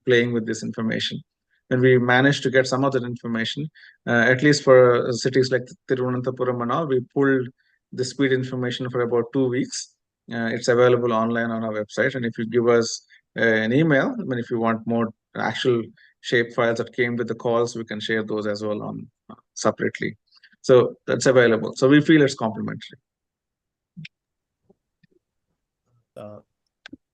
playing with this information. When we managed to get some of that information, at least for cities like Thiruvananthapuram and all, we pulled the speed information for about 2 weeks. It's available online on our website, and if you give us an email, I mean, if you want more actual shape files that came with the calls, we can share those as well on separately. So that's available. So we feel it's complementary.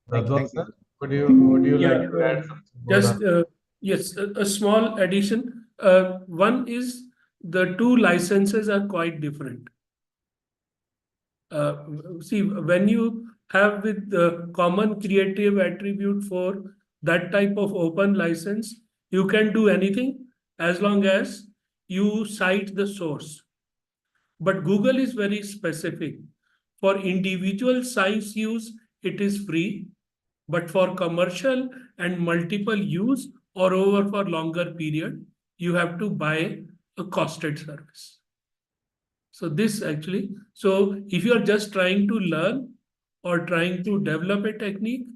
Rajwant sir, would you Yeah, like to add something more just on- yes, a small addition. One is the two licenses are quite different. See, when you have with the common creative attribute for that type of open license, you can do anything as long as you cite the source. But Google is very specific. For individual science use, it is free. But for commercial and multiple use or over for longer period, you have to buy a costed service. So this actually, so if you are just trying to learn or trying to develop a technique,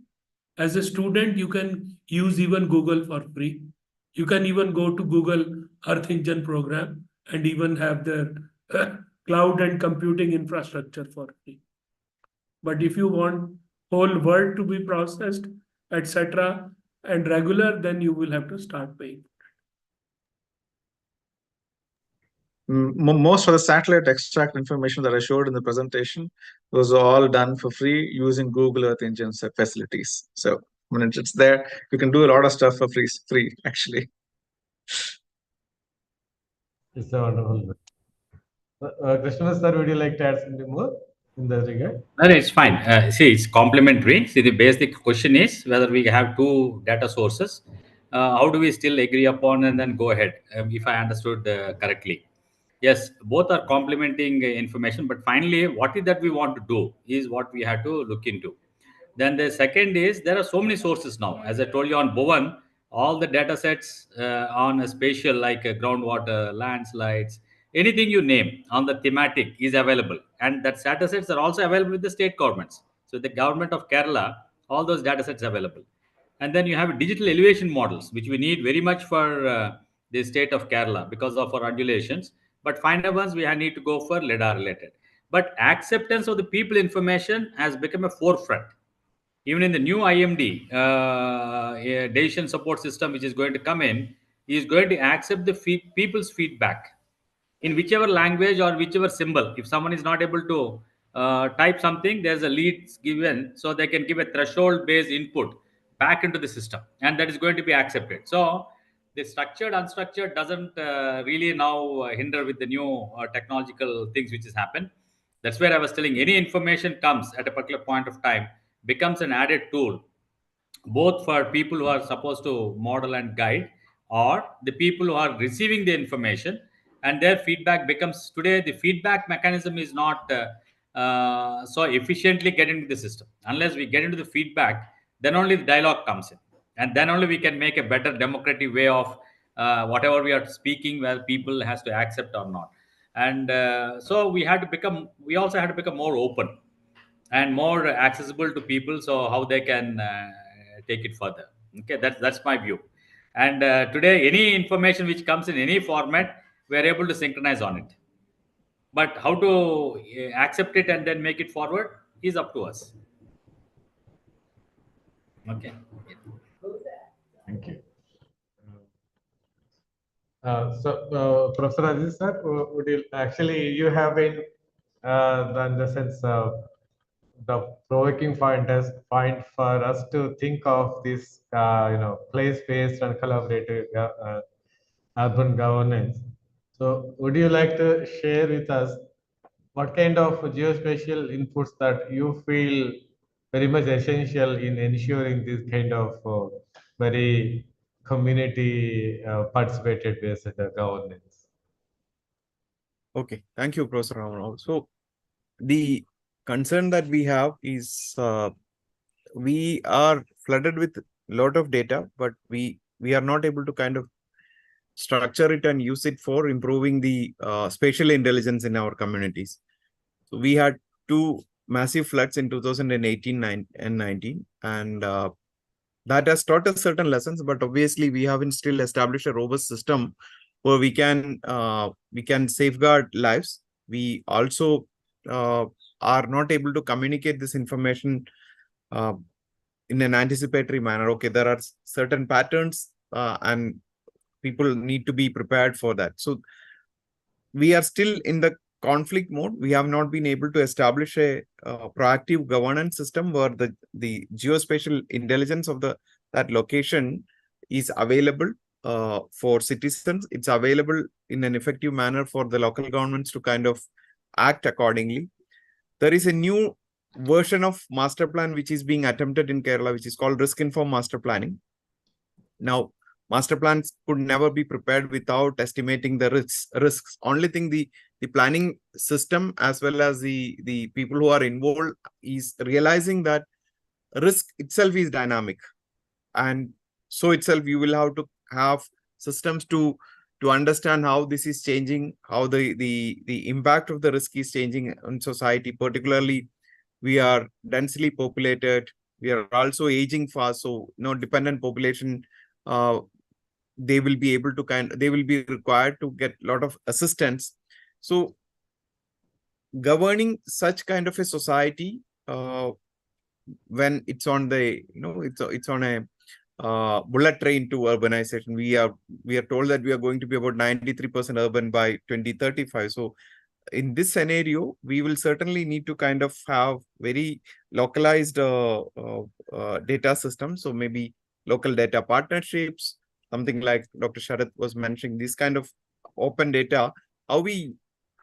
as a student, you can use even Google for free. You can even go to Google Earth Engine program and even have their cloud and computing infrastructure for free. But if you want whole world to be processed, etc., and regular, then you will have to start paying. Most of the satellite extract information that I showed in the presentation was all done for free using Google Earth Engine facilities. So when it's there, you can do a lot of stuff for free actually. It's a wonderful. Krishna sir, would you like to add something more in that regard? No, it's fine. See, it's complementary. See, the basic question is whether we have two data sources. How do we still agree upon and then go ahead? If I understood correctly. Yes, both are complementing information, but finally, what is that we want to do is what we have to look into. Then the second is there are so many sources now. As I told you on Bowen, all the data sets on a spatial like groundwater, landslides, anything you name on the thematic is available. And that data sets are also available with the state governments. So the government of Kerala, all those data sets available. And then you have digital elevation models, which we need very much for the state of Kerala because of our undulations. But final ones, we need to go for LiDAR related. But acceptance of the people information has become a forefront. Even in the new IMD, decision support system, which is going to come in, is going to accept the people's feedback in whichever language or whichever symbol. If someone is not able to type something, there's a lead given, so they can give a threshold-based input back into the system, and that is going to be accepted. So the structured, unstructured doesn't really now hinder with the new technological things which has happened. That's where I was telling, any information comes at a particular point of time, becomes an added tool, both for people who are supposed to model and guide, or the people who are receiving the information, and their feedback becomes, today the feedback mechanism is not so efficiently get into the system. Unless we get into the feedback, then only the dialogue comes in, and then only we can make a better democratic way of whatever we are speaking, where people has to accept or not. And so we also had to become more open and more accessible to people, so how they can take it further. Okay, that's my view. And today, any information which comes in any format, we are able to synchronize on it. But how to accept it and then make it forward is up to us. Okay. Thank you. Professor Aziz sir, would you actually, you have been in the sense the provoking point for us to think of this, place-based and collaborative urban governance. So, would you like to share with us what kind of geospatial inputs that you feel very much essential in ensuring this kind of very community participated based governance? Okay, thank you, Professor Raman. So the concern that we have is we are flooded with a lot of data, but we are not able to kind of structure it and use it for improving the spatial intelligence in our communities. So we had two massive floods in 2018 and 19, and that has taught us certain lessons, but obviously we haven't still established a robust system where we can safeguard lives. We also are not able to communicate this information in an anticipatory manner. Okay, there are certain patterns and people need to be prepared for that. So we are still in the conflict mode. We have not been able to establish a proactive governance system where the geospatial intelligence of that location is available for citizens. It's available in an effective manner for the local governments to kind of act accordingly. There is a new version of master plan which is being attempted in Kerala, which is called risk informed master planning. Now, master plans could never be prepared without estimating the risks. Only thing the planning system as well as the people who are involved is realizing that risk itself is dynamic, and so itself you will have to have systems to understand how this is changing, how the impact of the risk is changing on society. Particularly, we are densely populated, we are also aging fast, so dependent population, they will be able to they will be required to get a lot of assistance. So governing such kind of a society, when it's on the it's on a bullet train to urbanization, we are told that we are going to be about 93% urban by 2035. So in this scenario, we will certainly need to kind of have very localized data systems. So maybe local data partnerships, something like Dr. Sharath was mentioning, this kind of open data, how we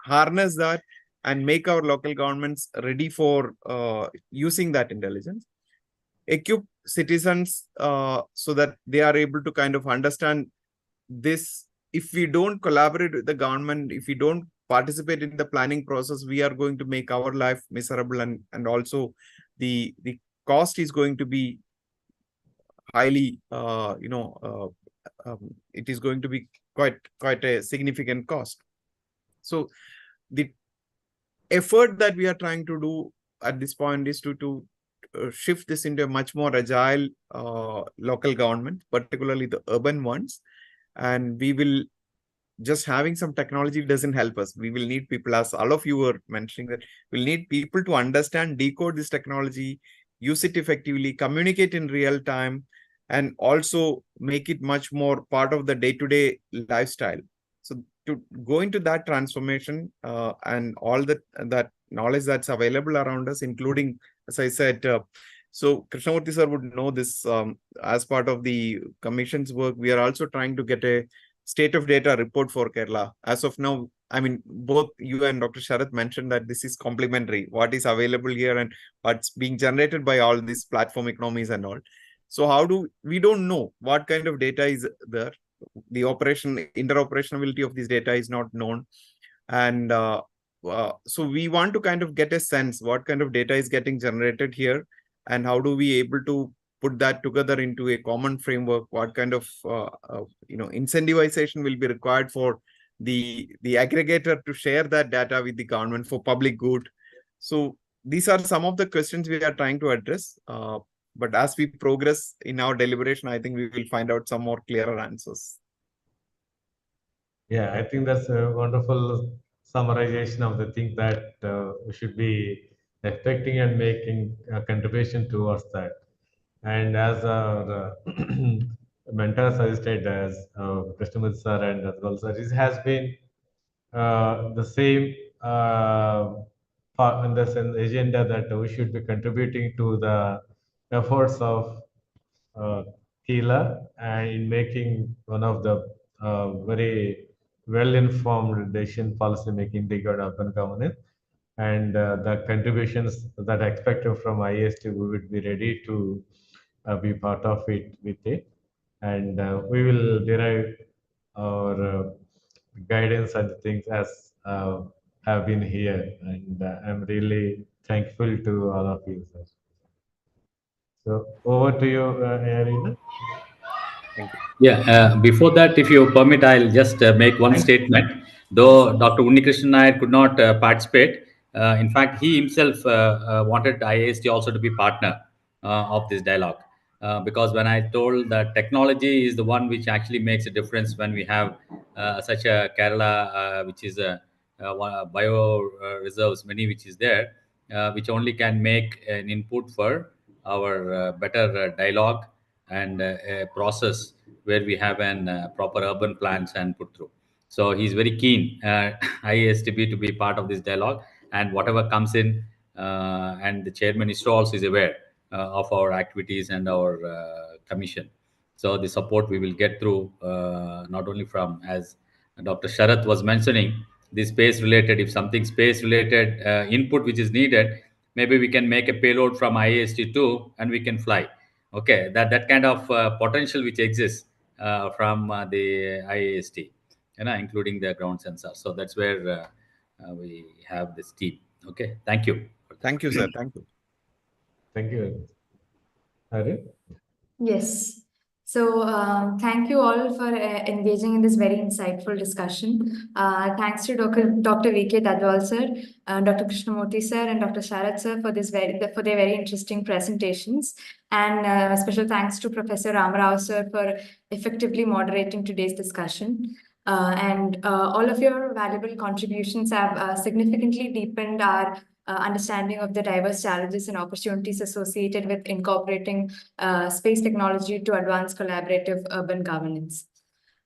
harness that and make our local governments ready for using that intelligence, equip citizens so that they are able to kind of understand this. If we don't collaborate with the government, if we don't participate in the planning process, we are going to make our life miserable, and also the cost is going to be highly it is going to be quite a significant cost. So the effort that we are trying to do at this point is to shift this into a much more agile local government, particularly the urban ones. And we will, just having some technology doesn't help us. We will need people, as all of you were mentioning, that we'll need people to understand, decode this technology, use it effectively, communicate in real time, and also make it much more part of the day-to-day lifestyle. So to go into that transformation and all that knowledge that's available around us, including, as I said, so Krishnamurthy sir would know this, as part of the commission's work, we are also trying to get a state of data report for Kerala. As of now, I mean, both you and Dr. Sharath mentioned that this is complementary, what is available here and what's being generated by all these platform economies and all. So we don't know what kind of data is there. The interoperationality of this data is not known. And so we want to kind of get a sense what kind of data is getting generated here, and how do we able to put that together into a common framework, what kind of incentivization will be required for the aggregator to share that data with the government for public good. So these are some of the questions we are trying to address. But as we progress in our deliberation, I think we will find out some more clearer answers. Yeah, I think that's a wonderful summarization of the thing that we should be expecting and making a contribution towards that. And as our mentor suggested, as Krishnamurthy sir and as well, sir, this has been the same in this agenda that we should be contributing to the efforts of Keela and in making one of the very well-informed decision policy making regarding urban governance, and the contributions that are expected from IST, we would be ready to be part of it with it, and we will derive our guidance and things as have been here, and I'm really thankful to all of you, sir. So over to you, Arina. Thank you. Yeah, before that, if you permit, I'll just make one statement. Though Dr. Unnikrishnan Nair could not participate, in fact, he himself wanted IIST also to be partner of this dialogue. Because when I told that technology is the one which actually makes a difference when we have such a Kerala, which is a bio reserves, many which is there, which only can make an input for our better dialogue and a process where we have an proper urban plans and put through. So he's very keen, ISTB, to be part of this dialogue, and whatever comes in, and the chairman ISRO also is aware of our activities and our commission. So the support we will get through, not only from, as Dr. Sharath was mentioning, the space related, if something space related input which is needed, maybe we can make a payload from IIST too, and we can fly. Okay, that kind of potential which exists, from the IIST, including the ground sensor. So that's where we have this team. Okay, thank you. Thank you, sir. Thank you. Thank you very much. Arun? Yes. So thank you all for engaging in this very insightful discussion. Thanks to Dr. V.K. Dadwal sir, Dr. Krishnamurthy sir, and Dr. Sharad sir for their very interesting presentations. And special thanks to Professor Ramarao sir for effectively moderating today's discussion. And all of your valuable contributions have significantly deepened our understanding of the diverse challenges and opportunities associated with incorporating space technology to advance collaborative urban governance.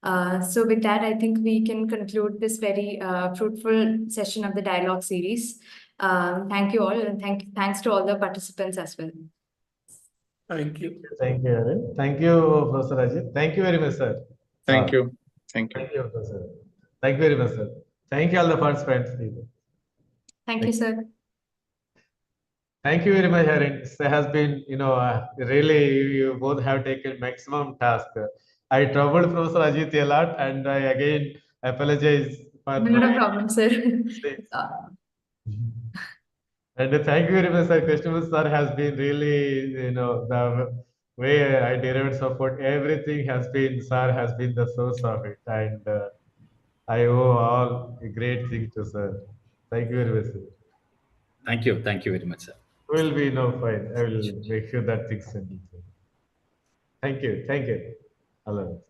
So with that, I think we can conclude this very fruitful session of the dialogue series. Thank you all, and thanks to all the participants as well. Thank you. Thank you, Arun. Thank you, Professor Ajit. Thank you very much, sir. Thank you. Thank you. Thank you, Professor. Thank you very much, sir. Thank you all the participants. Thank you, sir. Thank you very much, Arun. It has been, really, you both have taken maximum task. I troubled Professor Ajit a lot, and I again apologize for Not a problem, sir. And thank you very much, sir. Customer sir has been really, the way I delivered support, everything has been, sir has been the source of it. And I owe all a great thing to sir. Thank you very much, sir. Thank you. Thank you very much, sir. Will be fine. I will make sure that things settle. Thank you. Thank you. Hello.